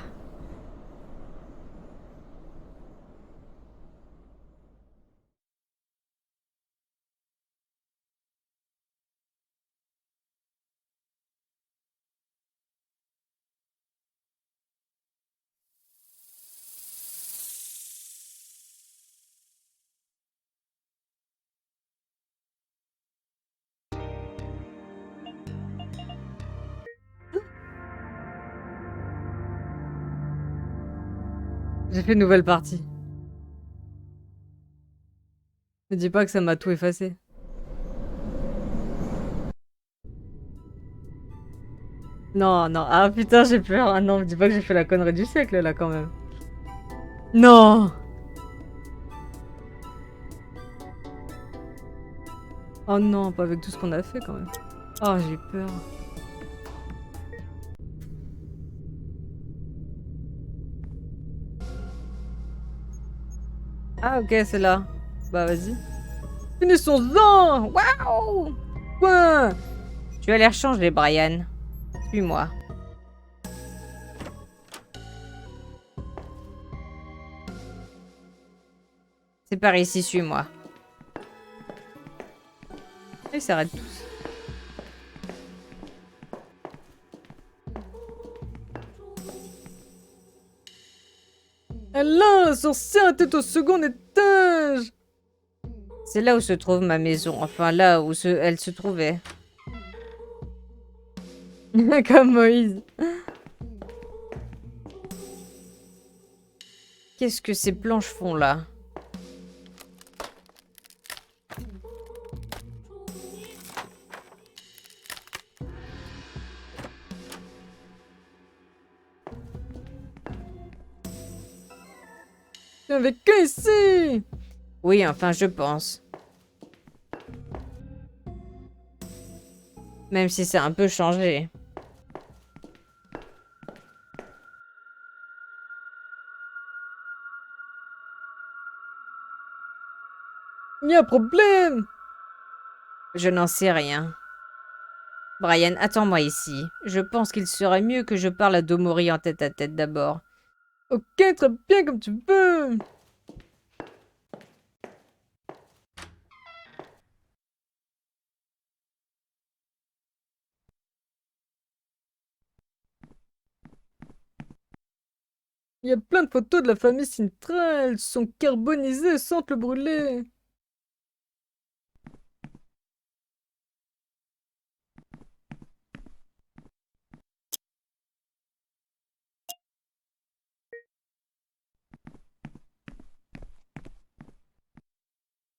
j'ai fait une nouvelle partie. Ne dis pas que ça m'a tout effacé. Non, non. Ah putain, j'ai peur. Ah non, me dis pas que j'ai fait la connerie du siècle là quand même. Non. Oh non, pas avec tout ce qu'on a fait quand même. Oh, j'ai peur. Ah ok, c'est là. Bah vas-y. Finissons-en. Waouh. Point. Tu as l'air changé, Brian. Suis-moi. C'est par ici, suis-moi. Ils s'arrêtent tous. Alain, sorcière était au second étage. C'est là où se trouve ma maison. Enfin, là où elle se trouvait. Comme Moïse. Qu'est-ce que ces planches font là? Il y avait que ici. Oui, enfin, je pense. Même si c'est un peu changé. Il y a un problème. Je n'en sais rien. Brian, attends-moi ici. Je pense qu'il serait mieux que je parle à Domori en tête-à-tête d'abord. Ok, très bien, comme tu veux. Il y a plein de photos de la famille Sintra. Elles sont carbonisées sans te le brûler.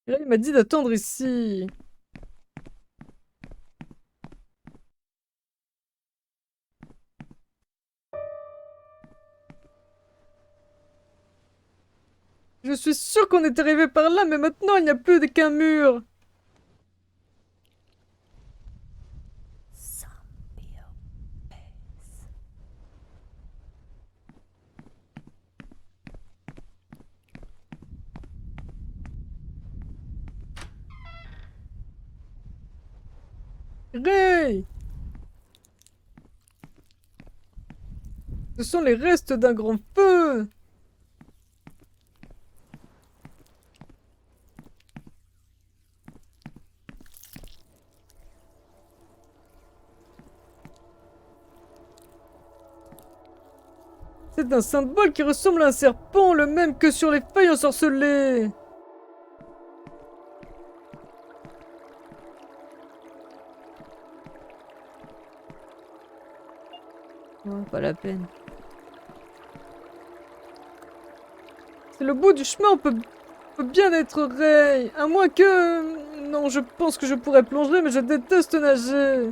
Et là, il m'a dit d'attendre ici. Je suis sûr qu'on est arrivé par là, mais maintenant il n'y a plus qu'un mur. Ray! Ce sont les restes d'un grand feu. C'est un symbole qui ressemble à un serpent, le même que sur les feuilles ensorcelées. Oh, pas la peine. C'est le bout du chemin, on peut bien être Ray. À moins que... Non, je pense que je pourrais plonger, mais je déteste nager.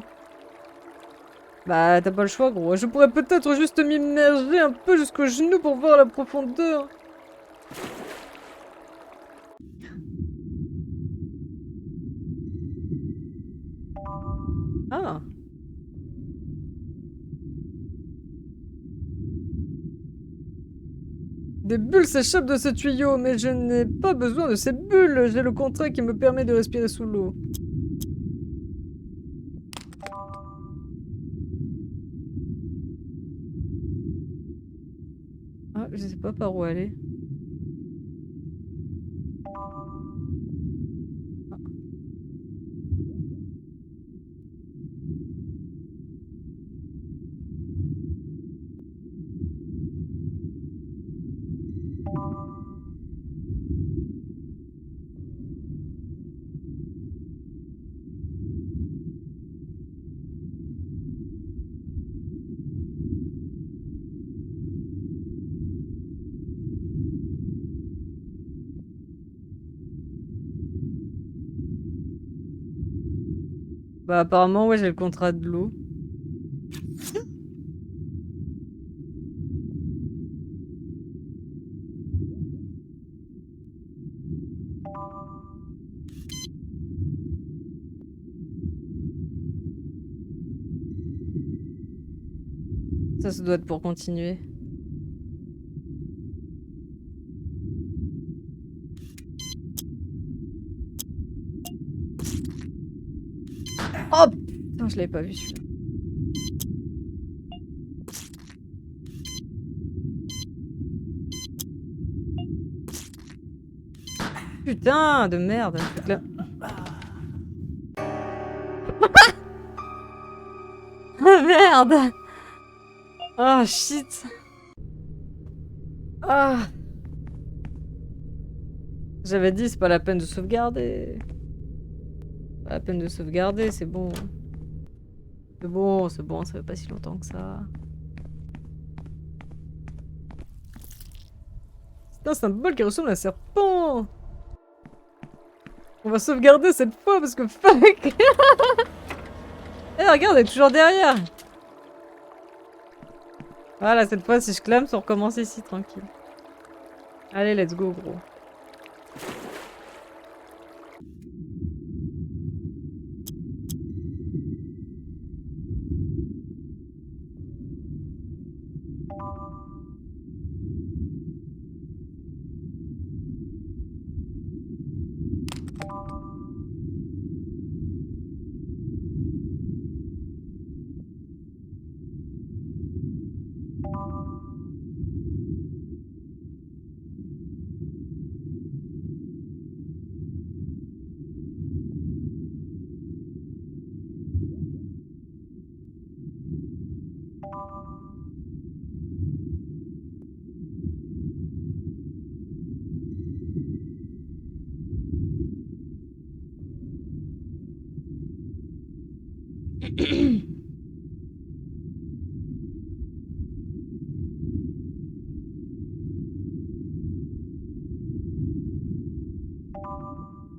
Bah, t'as pas le choix, gros. Je pourrais peut-être juste m'immerger un peu jusqu'aux genoux pour voir la profondeur. Ah. Des bulles s'échappent de ce tuyau, mais je n'ai pas besoin de ces bulles. J'ai le contrat qui me permet de respirer sous l'eau. Ah, je sais pas par où aller. Bah apparemment, ouais, j'ai le contrat de l'eau. Ça doit être pour continuer. Oh putain, je l'avais pas vu celui-là. Putain de merde. Là... Ah merde. Ah shit. Ah. J'avais dit, c'est pas la peine de sauvegarder. Pas la peine de sauvegarder, c'est bon. C'est bon, ça fait pas si longtemps que ça. C'est un symbole qui ressemble à un serpent. On va sauvegarder cette fois parce que fuck. Eh regarde, elle est toujours derrière. Voilà, cette fois si je clame, on recommence ici tranquille. Allez, let's go gros.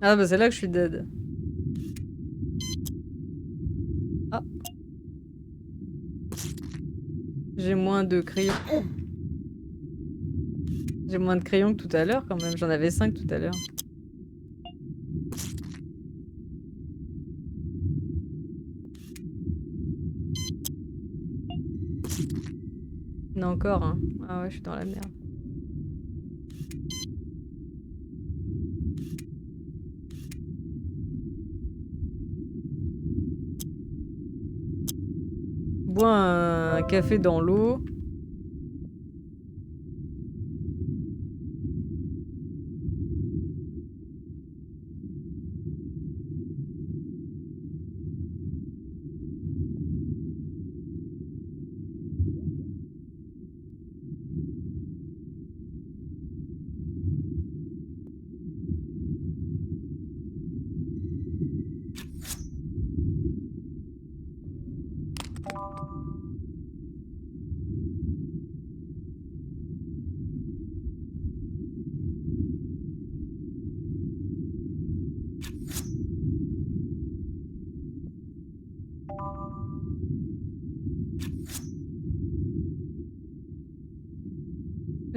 Ah bah c'est là que je suis dead. Ah. J'ai moins de crayons. J'ai moins de crayons que tout à l'heure quand même. J'en avais 5 tout à l'heure. Non encore hein. Ah ouais, je suis dans la merde. Bois un café dans l'eau.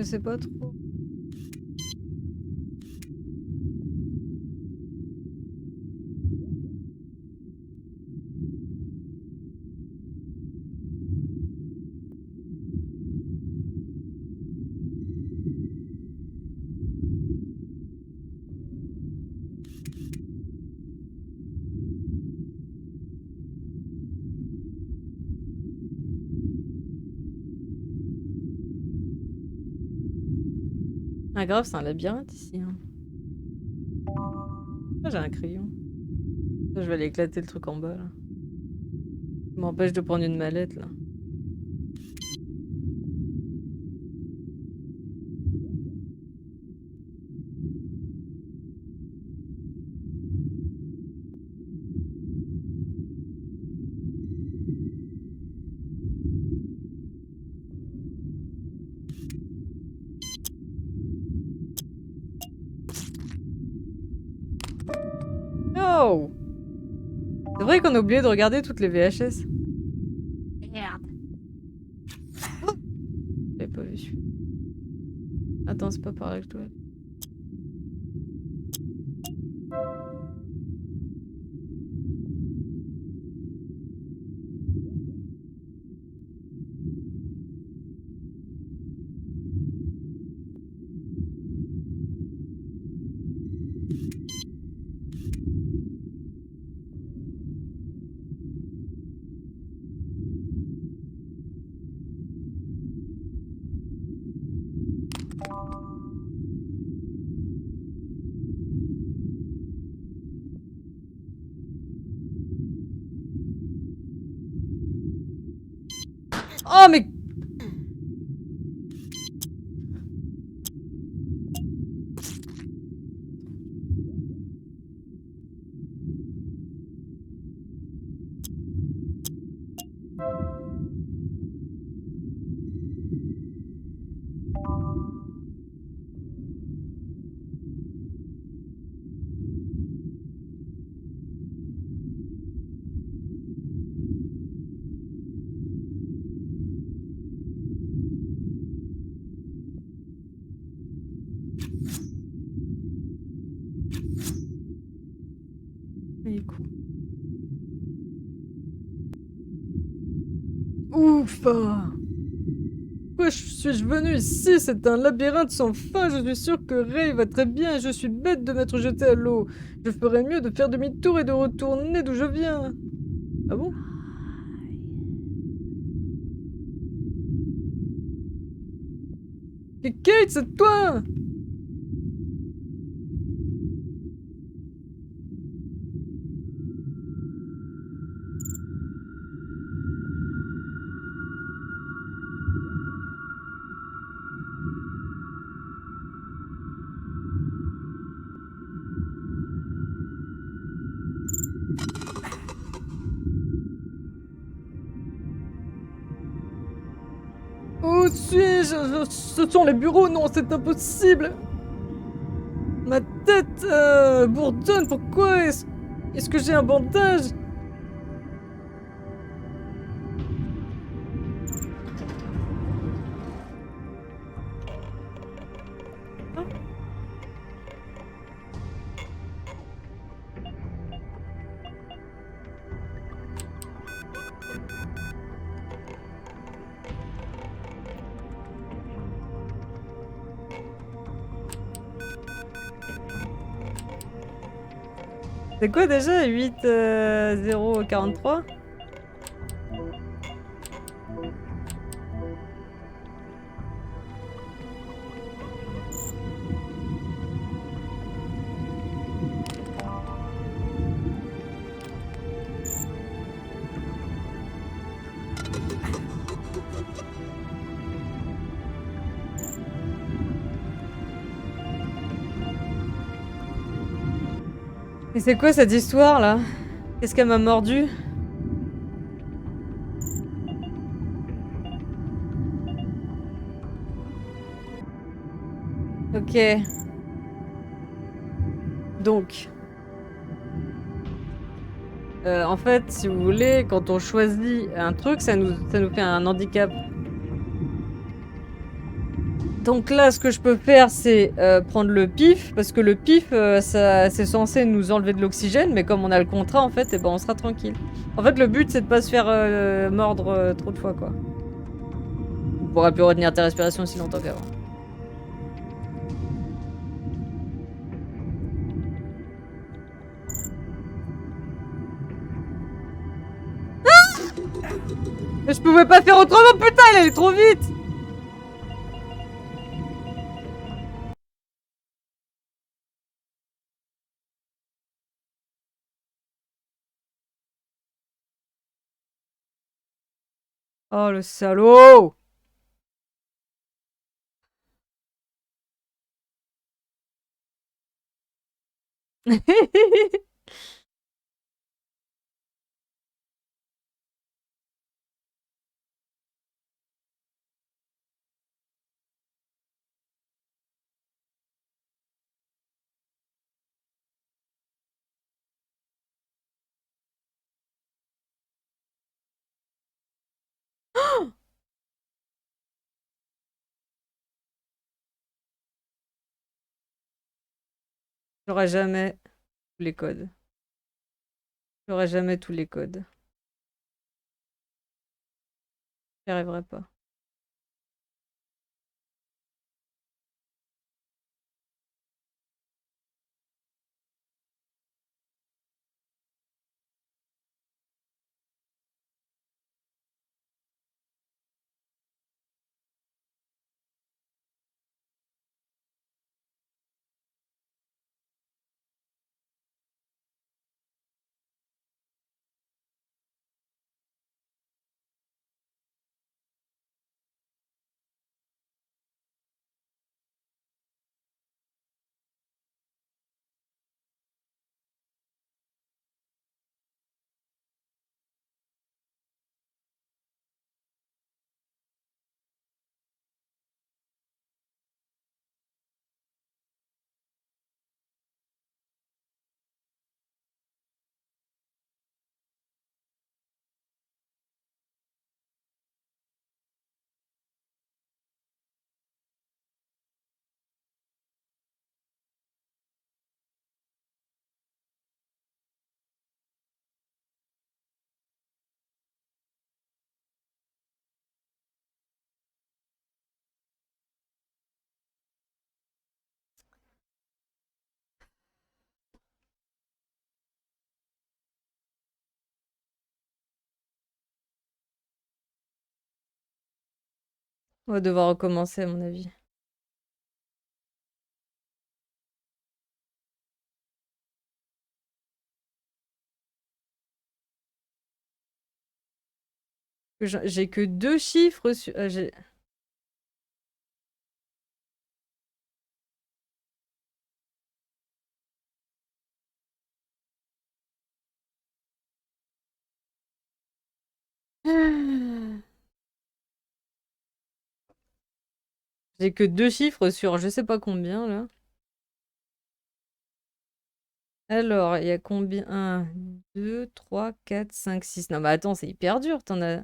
Je sais pas trop. Ah grave, c'est un labyrinthe ici. Hein. Ah, j'ai un crayon. Je vais aller éclater le truc en bas là. Ça m'empêche de prendre une mallette là. Oh! C'est vrai qu'on a oublié de regarder toutes les VHS. Merde. Oh, j'avais pas vu. Attends, c'est pas par là que je dois aller. Oh mais... Il est cool. Ouf! Pourquoi suis-je venu ici? C'est un labyrinthe sans fin. Je suis sûr que Ray va très bien. Je suis bête de m'être jeté à l'eau. Je ferais mieux de faire demi-tour et de retourner d'où je viens. Ah bon? Et Kate, c'est toi! Où suis-je? Ce sont les bureaux? Non, c'est impossible! Ma tête bourdonne. Pourquoi est-ce que j'ai un bandage? C'est quoi déjà 8 0 43? Mais c'est quoi cette histoire là? Qu'est-ce qu'elle m'a mordu? Ok. Donc. En fait, si vous voulez, quand on choisit un truc, ça nous fait un handicap. Donc là, ce que je peux faire, c'est prendre le pif, parce que le pif, c'est censé nous enlever de l'oxygène, mais comme on a le contrat, en fait, eh ben, on sera tranquille. En fait, le but, c'est de pas se faire mordre trop de fois, quoi. On pourra plus retenir ta respiration aussi longtemps qu'avant. Mais je pouvais pas faire autrement, putain, il allait trop vite! Oh, le salaud! J'aurai jamais tous les codes. J'aurai jamais tous les codes. J'y arriverai pas. On va devoir recommencer, à mon avis. J'ai que 2 chiffres sur... J'ai que 2 chiffres sur je sais pas combien, là. Alors, il y a combien? 1, 2, 3, 4, 5, 6. Non, mais attends, c'est hyper dur. T'en as...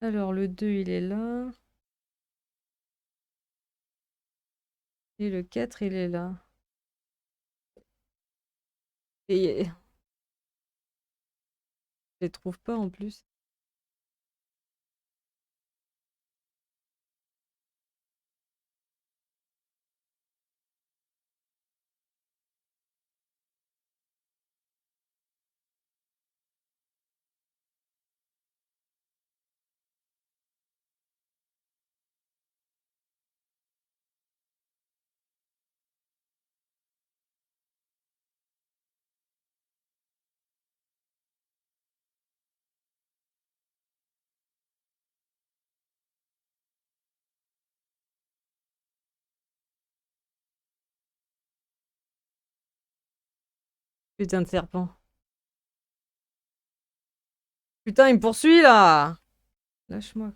Alors, le 2, il est là. Et le 4, il est là. Et je les trouve pas en plus. Putain de serpent. Putain, il me poursuit, là! Lâche-moi.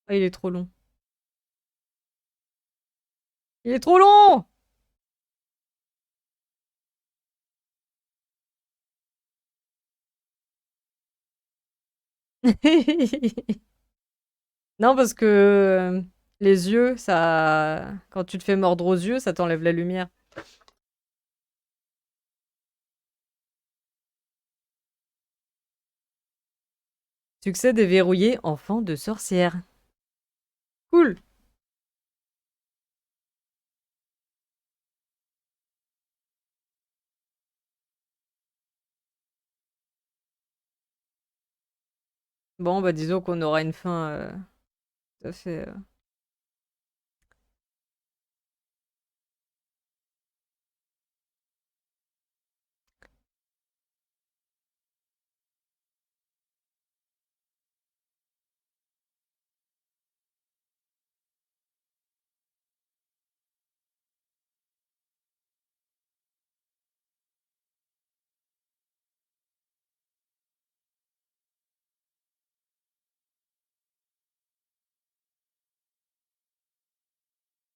Ah, il est trop long. Il est trop long! Non, parce que les yeux, ça... Quand tu te fais mordre aux yeux, ça t'enlève la lumière. Succès déverrouillé, enfant de sorcière. Cool. Bon, bah disons qu'on aura une fin tout à fait...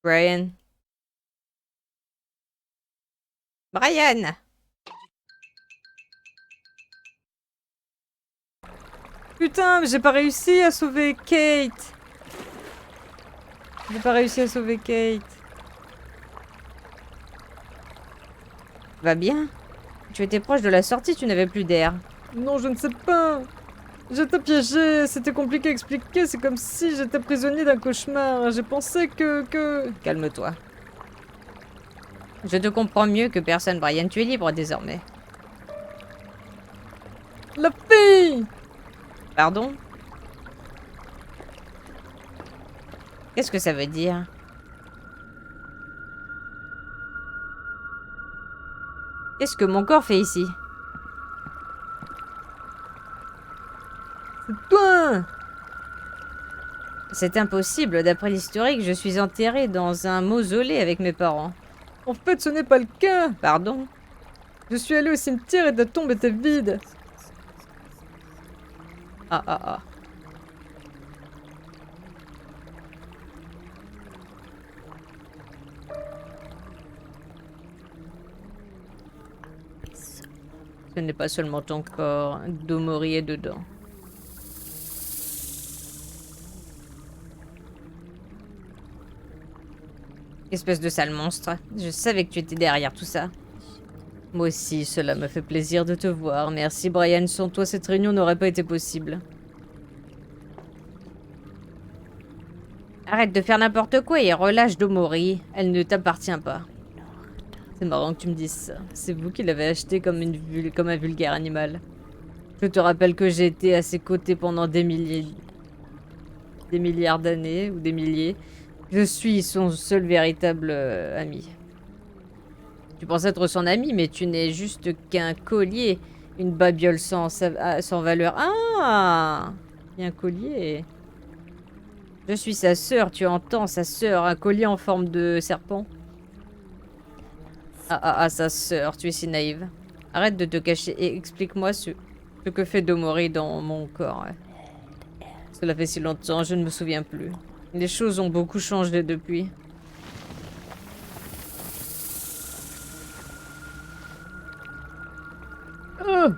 Brian. Brian! Putain, mais j'ai pas réussi à sauver Kate! J'ai pas réussi à sauver Kate. Va bien? Tu étais proche de la sortie, tu n'avais plus d'air. Non, je ne sais pas. J'étais piégé, c'était compliqué à expliquer, c'est comme si j'étais prisonnier d'un cauchemar. J'ai pensé que... Calme-toi. Je te comprends mieux que personne, Brian. Tu es libre désormais. La fille! Pardon? Qu'est-ce que ça veut dire? Qu'est-ce que mon corps fait ici? C'est toi! C'est impossible, d'après l'historique, je suis enterré dans un mausolée avec mes parents. En fait, ce n'est pas le cas! Pardon? Je suis allé au cimetière et ta tombe était vide. Ah ah ah. Ce n'est pas seulement ton corps, Domori est dedans. Espèce de sale monstre. Je savais que tu étais derrière tout ça. Moi aussi, cela me fait plaisir de te voir. Merci Brian, sans toi cette réunion n'aurait pas été possible. Arrête de faire n'importe quoi et relâche Domori. Elle ne t'appartient pas. C'est marrant que tu me dises ça. C'est vous qui l'avez acheté comme un vulgaire animal. Je te rappelle que j'ai été à ses côtés pendant des milliards d'années, ou des milliers. Je suis son seul véritable ami. Tu penses être son ami, mais tu n'es juste qu'un collier. Une babiole sans valeur. Ah! Il y a un collier. Je suis sa sœur, tu entends, sa sœur. Un collier en forme de serpent. Ah ah ah, sa sœur, tu es si naïve. Arrête de te cacher et explique-moi ce que fait Domori dans mon corps. Cela fait si longtemps, je ne me souviens plus. Les choses ont beaucoup changé depuis. Oh!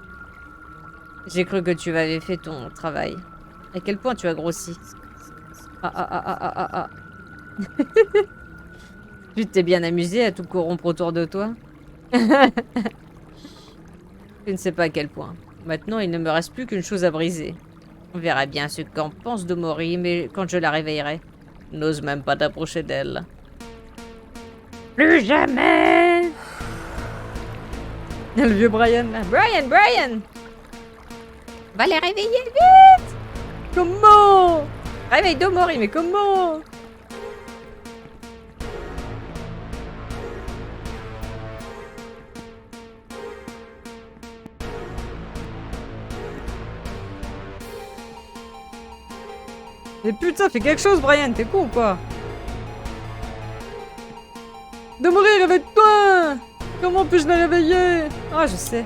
J'ai cru que tu avais fait ton travail. À quel point tu as grossi? Ah ah ah ah ah ah ah. Tu t'es bien amusé à tout corrompre autour de toi? Je ne sais pas à quel point. Maintenant, il ne me reste plus qu'une chose à briser. On verra bien ce qu'en pense Domori, mais quand je la réveillerai. N'ose même pas t'approcher d'elle. Plus jamais! Le vieux Brian là. Brian, Brian! Va les réveiller vite! Comment? Réveille Domori, mais comment? Mais putain, fais quelque chose, Brian, t'es con ou quoi? Domori, réveille-toi! Comment puis-je la réveiller? Ah, je sais.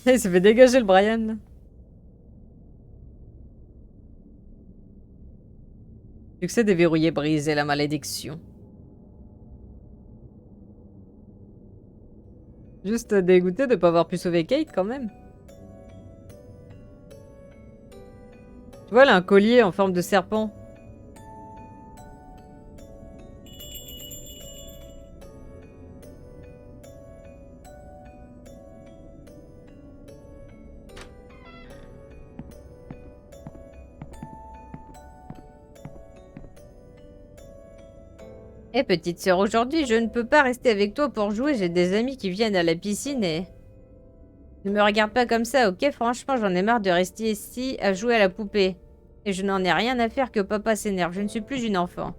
Il s'est fait dégager le Brian. Là. Succès déverrouillé, briser la malédiction. Juste dégoûté de pas avoir pu sauver Kate quand même. Tu vois, elle a un collier en forme de serpent. Eh petite sœur, aujourd'hui je ne peux pas rester avec toi pour jouer, j'ai des amis qui viennent à la piscine et... Ne me regarde pas comme ça, ok? Franchement, j'en ai marre de rester ici à jouer à la poupée. Et je n'en ai rien à faire que papa s'énerve, je ne suis plus une enfant.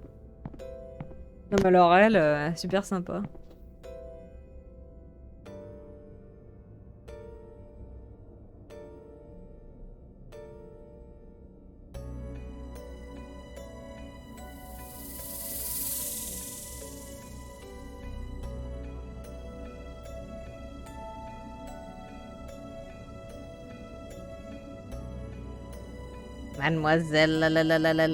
Non mais alors elle, super sympa. Mademoiselle, lalalala.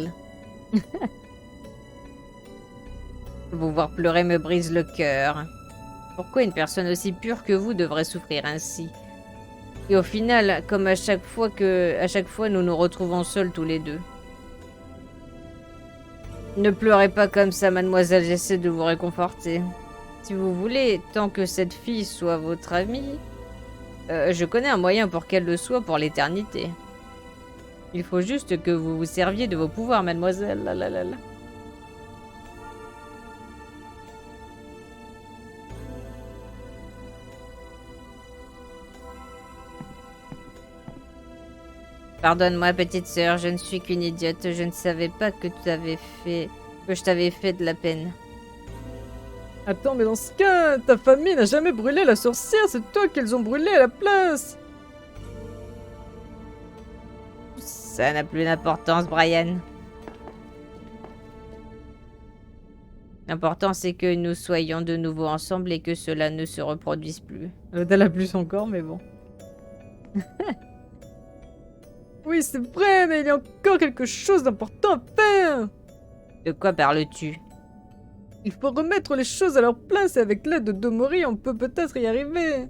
Vous voir pleurer me brise le cœur. Pourquoi une personne aussi pure que vous devrait souffrir ainsi? Et au final, comme à chaque fois nous nous retrouvons seuls tous les deux. Ne pleurez pas comme ça, mademoiselle, j'essaie de vous réconforter. Si vous voulez, tant que cette fille soit votre amie, je connais un moyen pour qu'elle le soit pour l'éternité. Il faut juste que vous vous serviez de vos pouvoirs, mademoiselle. Lalalala. Pardonne-moi, petite sœur, je ne suis qu'une idiote. Je ne savais pas que je t'avais fait de la peine. Attends, mais dans ce cas, ta famille n'a jamais brûlé la sorcière, c'est toi qu'ils ont brûlé à la place. Ça n'a plus d'importance, Brian. L'important, c'est que nous soyons de nouveau ensemble et que cela ne se reproduise plus. T'as la plus encore, mais bon. Oui, c'est vrai, mais il y a encore quelque chose d'important à faire. De quoi parles-tu? Il faut remettre les choses à leur place et avec l'aide de Domori, on peut peut-être y arriver.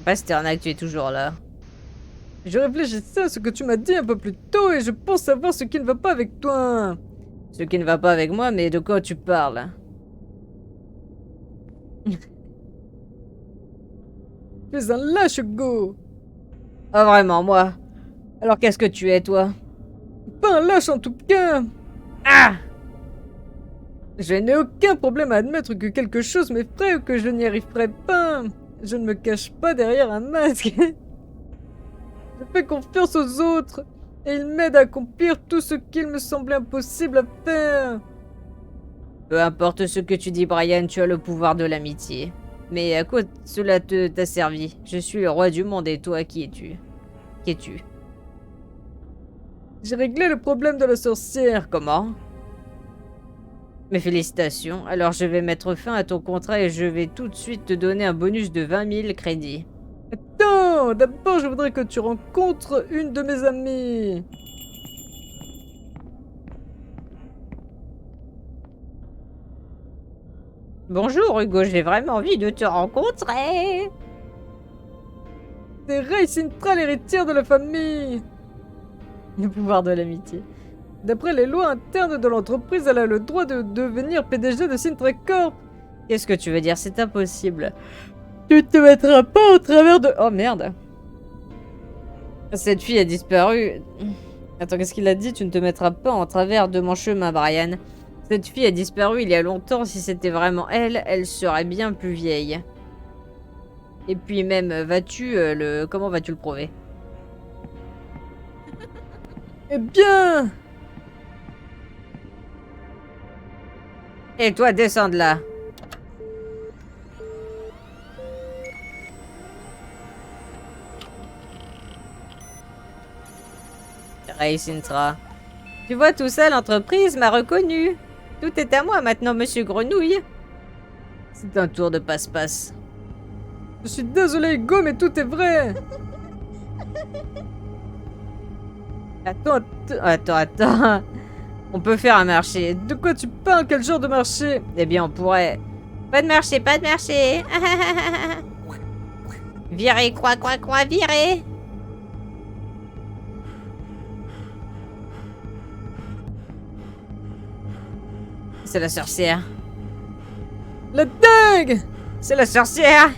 Pasternak, tu es toujours là. Je réfléchissais à ce que tu m'as dit un peu plus tôt et je pense savoir ce qui ne va pas avec toi. Ce qui ne va pas avec moi, mais de quoi tu parles? Tu es un lâche, Go. Ah vraiment, moi? Alors qu'est-ce que tu es, toi? Pas un lâche en tout cas. Ah! Je n'ai aucun problème à admettre que quelque chose m'effraie ou que je n'y arriverai pas. Je ne me cache pas derrière un masque. Je fais confiance aux autres et ils m'aident à accomplir tout ce qu'il me semblait impossible à faire. Peu importe ce que tu dis, Brian, tu as le pouvoir de l'amitié. Mais à quoi cela t'a servi? Je suis le roi du monde et toi, qui es-tu? Qui es-tu? J'ai réglé le problème de la sorcière. Comment? Mes félicitations. Alors je vais mettre fin à ton contrat et je vais tout de suite te donner un bonus de 20 000 crédits. Attends, d'abord je voudrais que tu rencontres une de mes amies. Bonjour Hugo, j'ai vraiment envie de te rencontrer. C'est Ray Sintra, l'héritière de la famille. Le pouvoir de l'amitié. D'après les lois internes de l'entreprise, elle a le droit de devenir PDG de Sintra Corp. Qu'est-ce que tu veux dire? C'est impossible. Tu te mettras pas au travers de... Oh merde. Cette fille a disparu. Attends, qu'est-ce qu'il a dit? Tu ne te mettras pas en travers de mon chemin, Brian. Cette fille a disparu il y a longtemps. Si c'était vraiment elle, elle serait bien plus vieille. Et puis même, comment vas-tu le prouver? Eh bien... Et toi, descends de là. Ray Sintra. Tu vois tout ça, l'entreprise m'a reconnu. Tout est à moi maintenant, monsieur Grenouille. C'est un tour de passe-passe. Je suis désolé, Hugo, mais tout est vrai. Attends, Attends. On peut faire un marché. De quoi tu parles? Quel genre de marché? Eh bien, on pourrait... Pas de marché, pas de marché. Virez, quoi, virez. C'est la sorcière. La dingue! C'est la sorcière!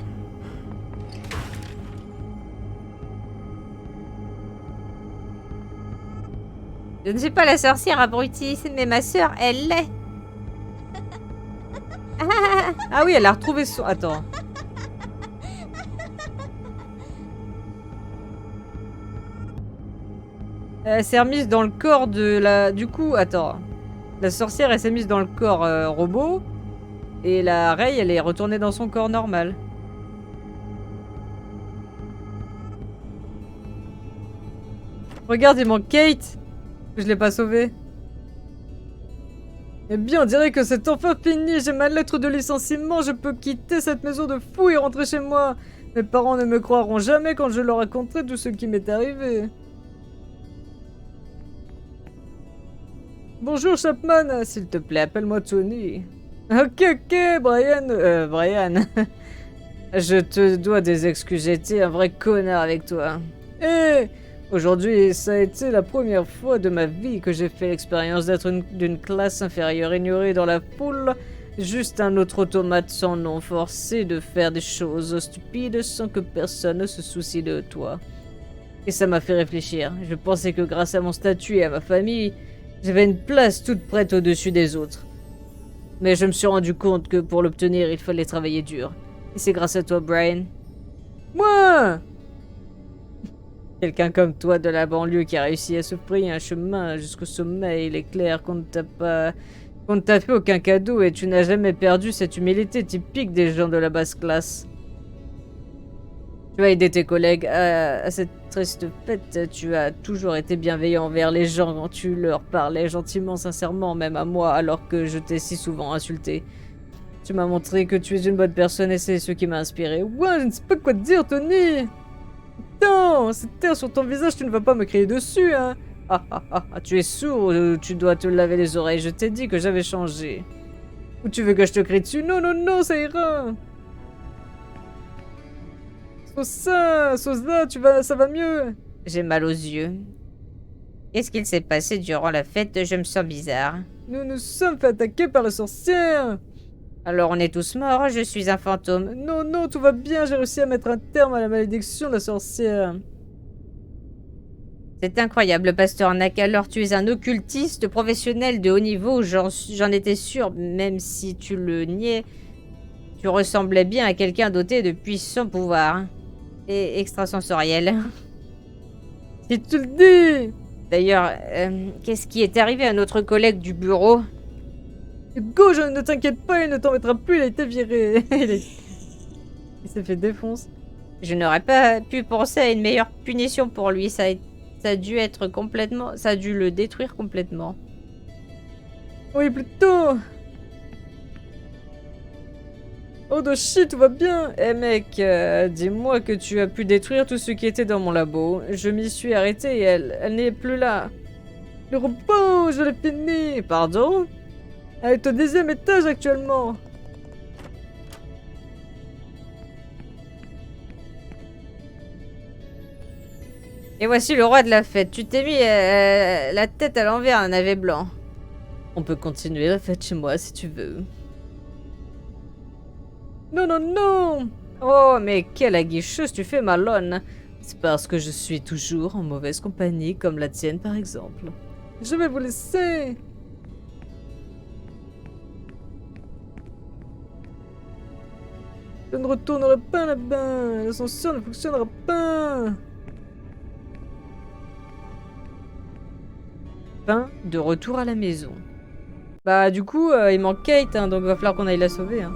Je ne suis pas la sorcière, abruti, mais ma sœur, elle l'est. Ah oui, elle a retrouvé son... Attends. Elle s'est remise dans le corps de la... Du coup, attends. La sorcière, elle s'est mise dans le corps robot. Et la Rey, elle est retournée dans son corps normal. Regarde, il manque Kate. Je l'ai pas sauvée. Eh bien, on dirait que c'est enfin fini. J'ai ma lettre de licenciement. Je peux quitter cette maison de fou et rentrer chez moi. Mes parents ne me croiront jamais quand je leur raconterai tout ce qui m'est arrivé. Bonjour Chapman, s'il te plaît, appelle-moi Tony. Ok, Brian. Brian. Je te dois des excuses, j'ai été un vrai connard avec toi. Aujourd'hui, ça a été la première fois de ma vie que j'ai fait l'expérience d'être d'une classe inférieure ignorée dans la foule. Juste un autre automate sans nom, forcé de faire des choses stupides sans que personne ne se soucie de toi. Et ça m'a fait réfléchir. Je pensais que grâce à mon statut et à ma famille, j'avais une place toute prête au-dessus des autres. Mais je me suis rendu compte que pour l'obtenir, il fallait travailler dur. Et c'est grâce à toi, Brian. Moi! Quelqu'un comme toi de la banlieue qui a réussi à se frayer un chemin jusqu'au sommet, il est clair qu'on ne t'a fait aucun cadeau et tu n'as jamais perdu cette humilité typique des gens de la basse classe. Tu as aidé tes collègues à cette triste fête, tu as toujours été bienveillant envers les gens quand tu leur parlais gentiment, sincèrement, même à moi, alors que je t'ai si souvent insulté. Tu m'as montré que tu es une bonne personne et c'est ce qui m'a inspiré. Ouais, je ne sais pas quoi te dire, Tony! Putain, cette terre sur ton visage, tu ne vas pas me crier dessus, hein? Tu es sourd ou tu dois te laver les oreilles, je t'ai dit que j'avais changé. Ou tu veux que je te crie dessus? Non, non, non, ça ira! Sosa, ça va mieux? J'ai mal aux yeux. Qu'est-ce qu'il s'est passé durant la fête? Je me sens bizarre. Nous nous sommes fait attaquer par la sorcière! Alors on est tous morts, je suis un fantôme. Non, non, tout va bien, j'ai réussi à mettre un terme à la malédiction de la sorcière. C'est incroyable, Pasteur Nack. Alors tu es un occultiste professionnel de haut niveau, j'en étais sûre, même si tu le niais. Tu ressemblais bien à quelqu'un doté de puissants pouvoirs. Et extrasensoriels. Si tu le dis! D'ailleurs, qu'est-ce qui est arrivé à notre collègue du bureau? Go, ne t'inquiète pas, il ne t'en mettra plus, il a été viré. Il s'est fait défoncer. Je n'aurais pas pu penser à une meilleure punition pour lui. Ça a dû être complètement... Ça a dû le détruire complètement. Oui, plutôt. Oh, Doshi, tout va bien. Eh mec, dis-moi que tu as pu détruire tout ce qui était dans mon labo. Je m'y suis arrêté et elle n'est plus là. Le robot, je l'ai fini. Pardon? Elle est au 10e étage actuellement. Et voici le roi de la fête. Tu t'es mis la tête à l'envers, un navet blanc. On peut continuer la fête chez moi si tu veux. Non, non, non! Oh, mais quelle aguicheuse tu fais, Malone. C'est parce que je suis toujours en mauvaise compagnie, comme la tienne par exemple. Je vais vous laisser. Je ne retournerai pas là-bas. L'ascenseur ne fonctionnera pas. Fin de retour à la maison. Bah du coup, il manque Kate, hein, donc il va falloir qu'on aille la sauver. Hein.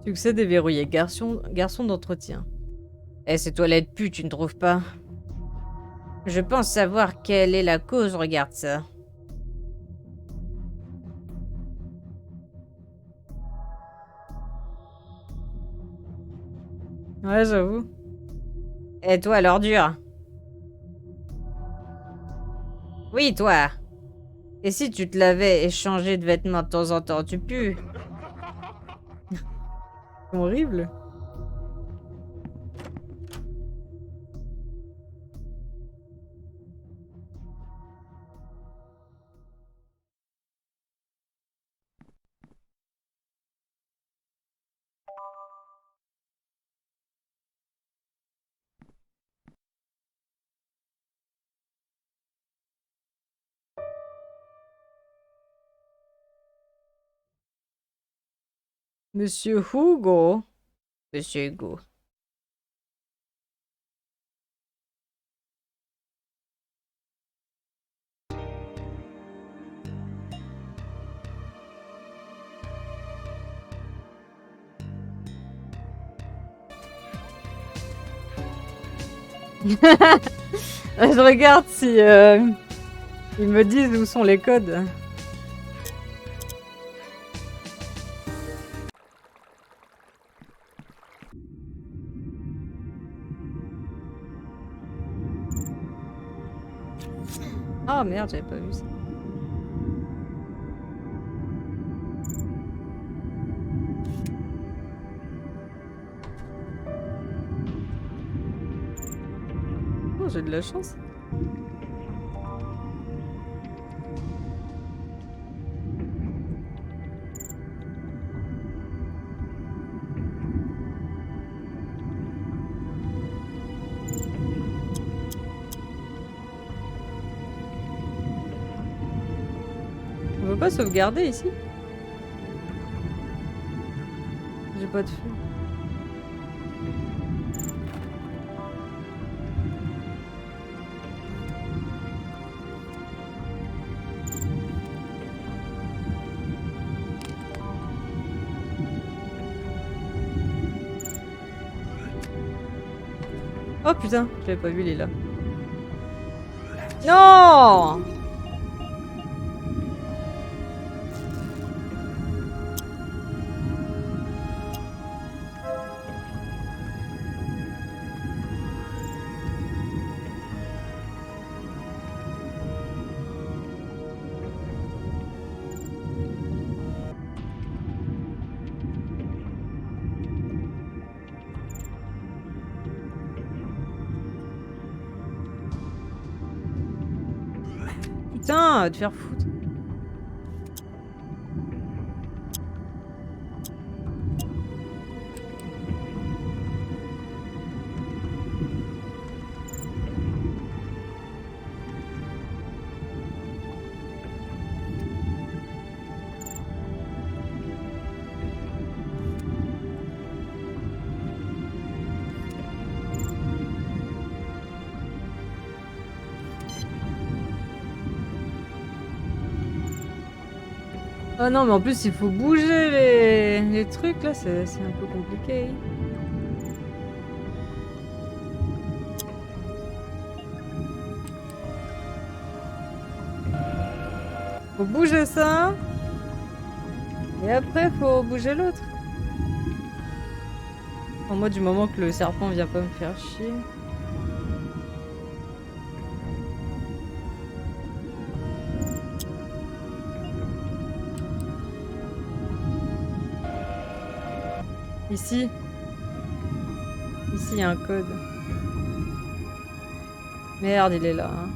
Succès déverrouillé. Garçon d'entretien. Eh, ces toilettes puent, tu ne trouves pas? Je pense savoir quelle est la cause, regarde ça. Ouais, j'avoue. Et toi, l'ordure? Oui, toi. Et si tu te lavais et changeais de vêtements de temps en temps, tu pues? Horrible. Monsieur Hugo. Monsieur Hugo. Je regarde si ils me disent où sont les codes. Ah merde, j'avais pas vu ça. Oh, j'ai de la chance. On peut pas sauvegarder ici? J'ai pas de feu. Oh putain, j'avais pas vu, il est là. Non! Putain, te faire foutre. Oh non, mais en plus, il faut bouger les trucs, là, c'est un peu compliqué. Faut bouger ça. Et après, faut bouger l'autre. En moi, du moment que le serpent vient pas me faire chier. Ici. Ici, il y a un code. Merde, il est là. Hein.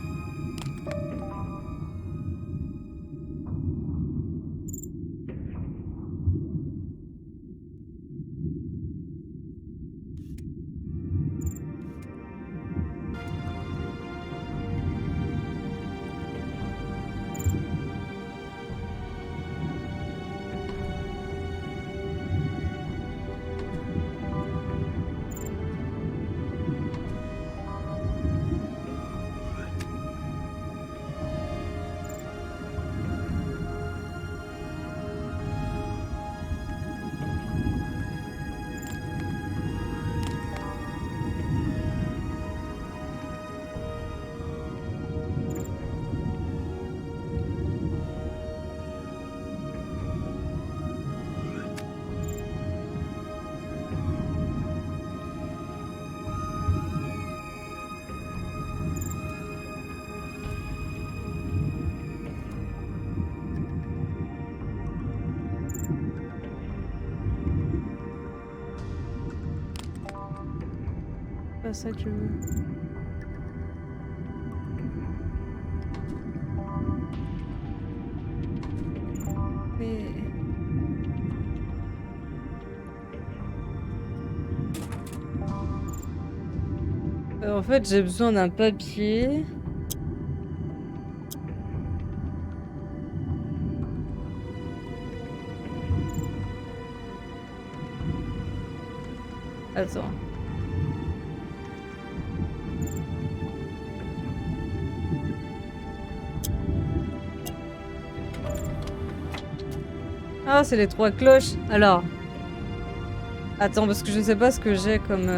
Pas ça que je veux. Mais... en fait, j'ai besoin d'un papier. Attends. Ah, c'est les 3 cloches. Alors. Attends, parce que je sais pas ce que j'ai comme...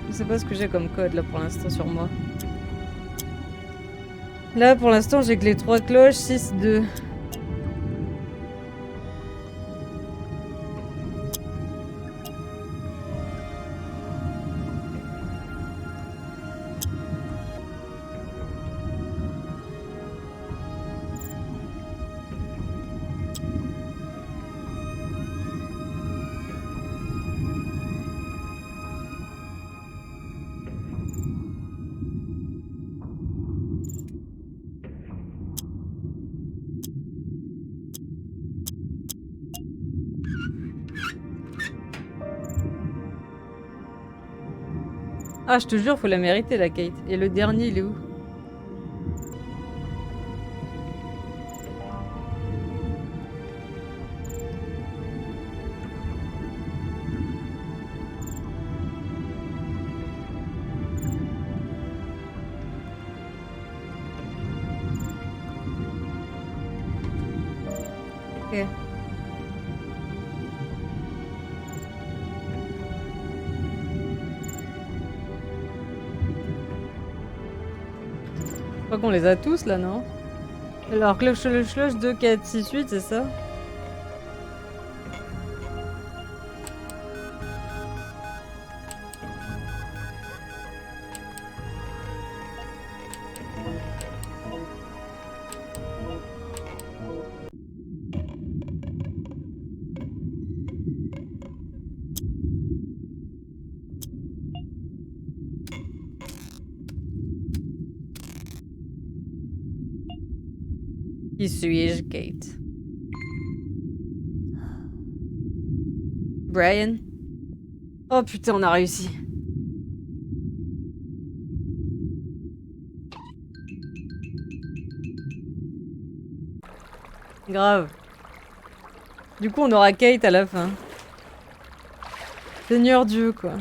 Je sais pas ce que j'ai comme code là pour l'instant sur moi. Là pour l'instant j'ai que les 3 cloches, 6, 2. Ah, je te jure, faut la mériter la Kate. Et le dernier, il est où? Ok. Je crois qu'on les a tous là, non? Alors, cloche, cloche, cloche, 2, 4, 6, 8, c'est ça? Qui suis-je, Kate? Brian? Oh putain, on a réussi. Grave. Du coup, on aura Kate à la fin. Seigneur Dieu, quoi.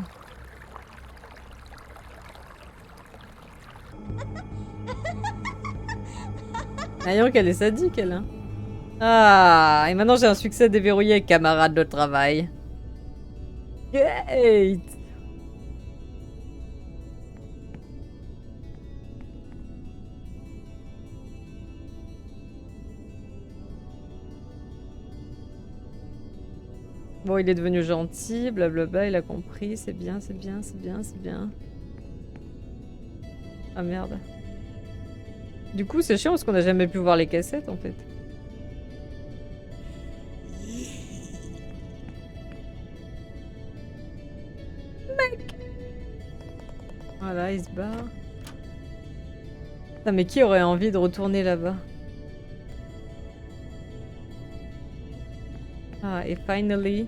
Voyons qu'elle est sadique, elle. Hein. Ah, et maintenant j'ai un succès déverrouillé, camarade de travail. Kate! Bon, il est devenu gentil, blablabla, il a compris, c'est bien, c'est bien, c'est bien, c'est bien. Ah merde. Du coup, c'est chiant parce qu'on n'a jamais pu voir les cassettes en fait. Mec! Voilà, il se barre. Putain, mais qui aurait envie de retourner là-bas? Ah, et finally...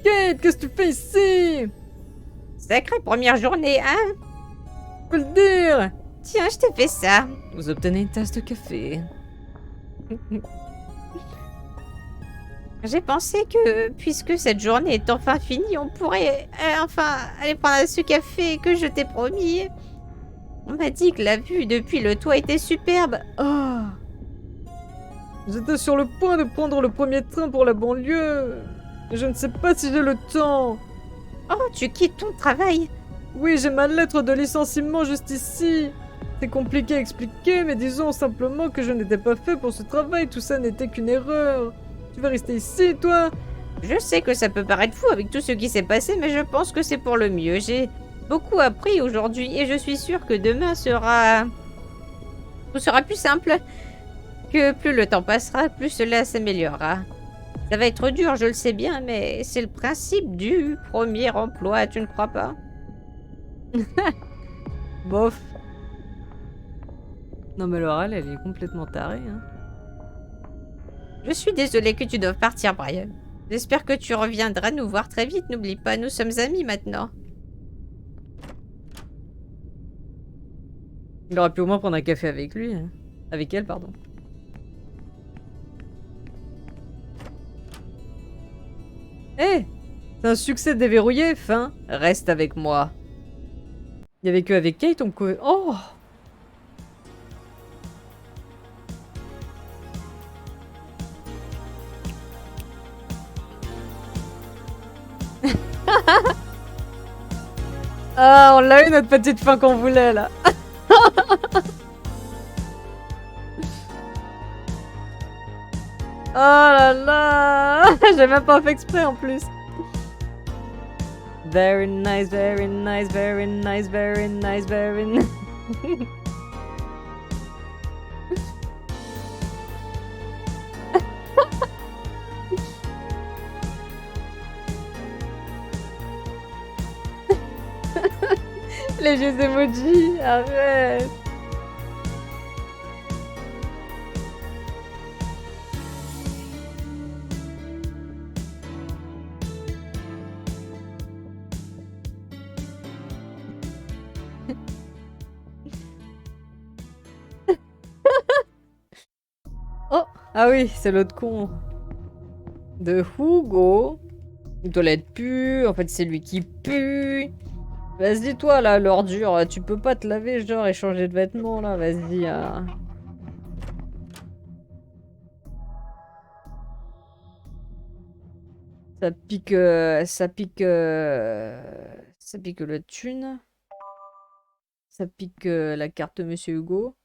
Kate, qu'est-ce que tu fais ici? Sacrée première journée, hein? Faut le dire! Tiens, je t'ai fait ça. Vous obtenez une tasse de café. J'ai pensé que, puisque cette journée est enfin finie, on pourrait enfin aller prendre ce café que je t'ai promis. On m'a dit que la vue depuis le toit était superbe. Oh! J'étais sur le point de prendre le premier train pour la banlieue. Je ne sais pas si j'ai le temps. Oh, tu quittes ton travail? Oui, j'ai ma lettre de licenciement juste ici. C'est compliqué à expliquer, mais disons simplement que je n'étais pas fait pour ce travail. Tout ça n'était qu'une erreur. Tu vas rester ici, toi? Je sais que ça peut paraître fou avec tout ce qui s'est passé, mais je pense que c'est pour le mieux. J'ai beaucoup appris aujourd'hui et je suis sûre que demain sera... Tout sera plus simple. que plus le temps passera, plus cela s'améliorera. Ça va être dur, je le sais bien, mais c'est le principe du premier emploi, tu ne crois pas? Bof. Non mais l'oral, elle est complètement tarée, hein. Je suis désolée que tu doives partir, Brian. J'espère que tu reviendras nous voir très vite. N'oublie pas, nous sommes amis maintenant. Il aurait pu au moins prendre un café avec lui. Hein. Avec elle, pardon. Hé, c'est un succès déverrouillé, fin. Reste avec moi. Il y avait que avec Kate, on... Oh. Ah, on l'a eu notre petite fin qu'on voulait là. Oh là là. J'ai même pas fait exprès en plus. Very nice, very nice, very nice, very nice, very nice. Les vieux emojis, arrête. Oh, ah oui, c'est l'autre con. De Hugo. Une toilette pue, en fait c'est lui qui pue. Vas-y toi là, l'ordure, tu peux pas te laver genre et changer de vêtements là, vas-y. Ça pique, ça pique le thune. Ça pique la carte Monsieur Hugo.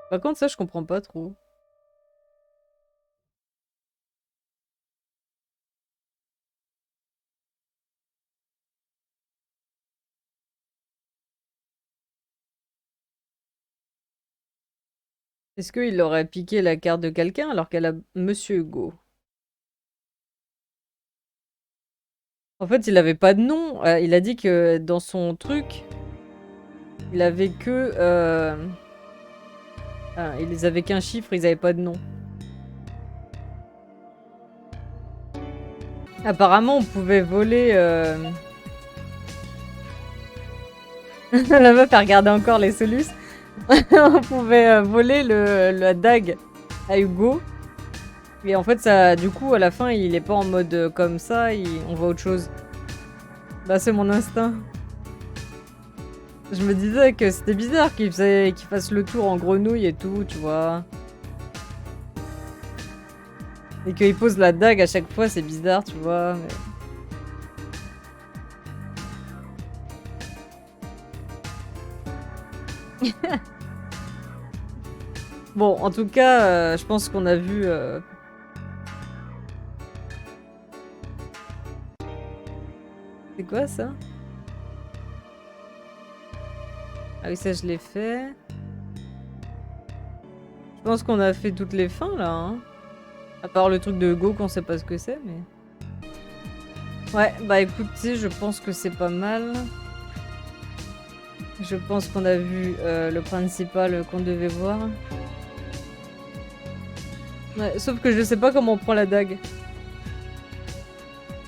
Par contre ça je comprends pas trop. Est-ce qu'il aurait piqué la carte de quelqu'un alors qu'elle a Monsieur Hugo? En fait, il avait pas de nom. Il a dit que dans son truc, il avait que... ils avaient qu'un chiffre, ils avaient pas de nom. Apparemment, on pouvait voler... La meuf, elle regardait encore les solus. On pouvait voler la dague à Hugo. Et en fait, ça, du coup, à la fin, il est pas en mode comme ça, on voit autre chose. Bah, c'est mon instinct. Je me disais que c'était bizarre qu'il fasse le tour en grenouille et tout, tu vois. Et qu'il pose la dague à chaque fois, c'est bizarre, tu vois. Mais... Bon, en tout cas, je pense qu'on a vu... C'est quoi ça? Ah oui, ça je l'ai fait. Je pense qu'on a fait toutes les fins là. Hein. À part le truc de Hugo qu'on sait pas ce que c'est, mais... Ouais, bah écoutez, je pense que c'est pas mal. Je pense qu'on a vu le principal qu'on devait voir. Ouais, sauf que je sais pas comment on prend la dague.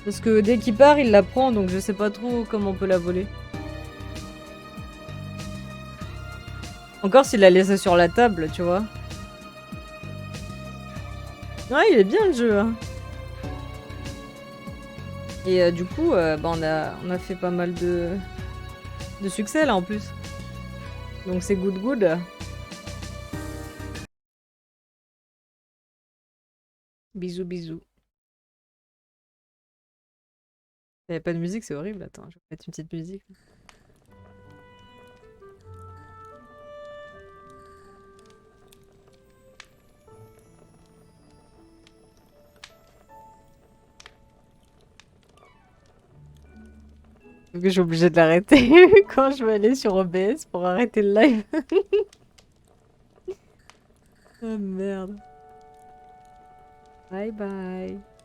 Parce que dès qu'il part, il la prend, donc je sais pas trop comment on peut la voler. Encore s'il la laissé sur la table, tu vois. Ouais, il est bien le jeu. Hein. Et du coup, bah, on a fait pas mal de succès là en plus. Donc c'est good good. Bisous bisous. Il n'y avait pas de musique, c'est horrible. Attends, je vais mettre une petite musique. Donc je suis obligée de l'arrêter quand je vais aller sur OBS pour arrêter le live. Ah merde. Bye bye.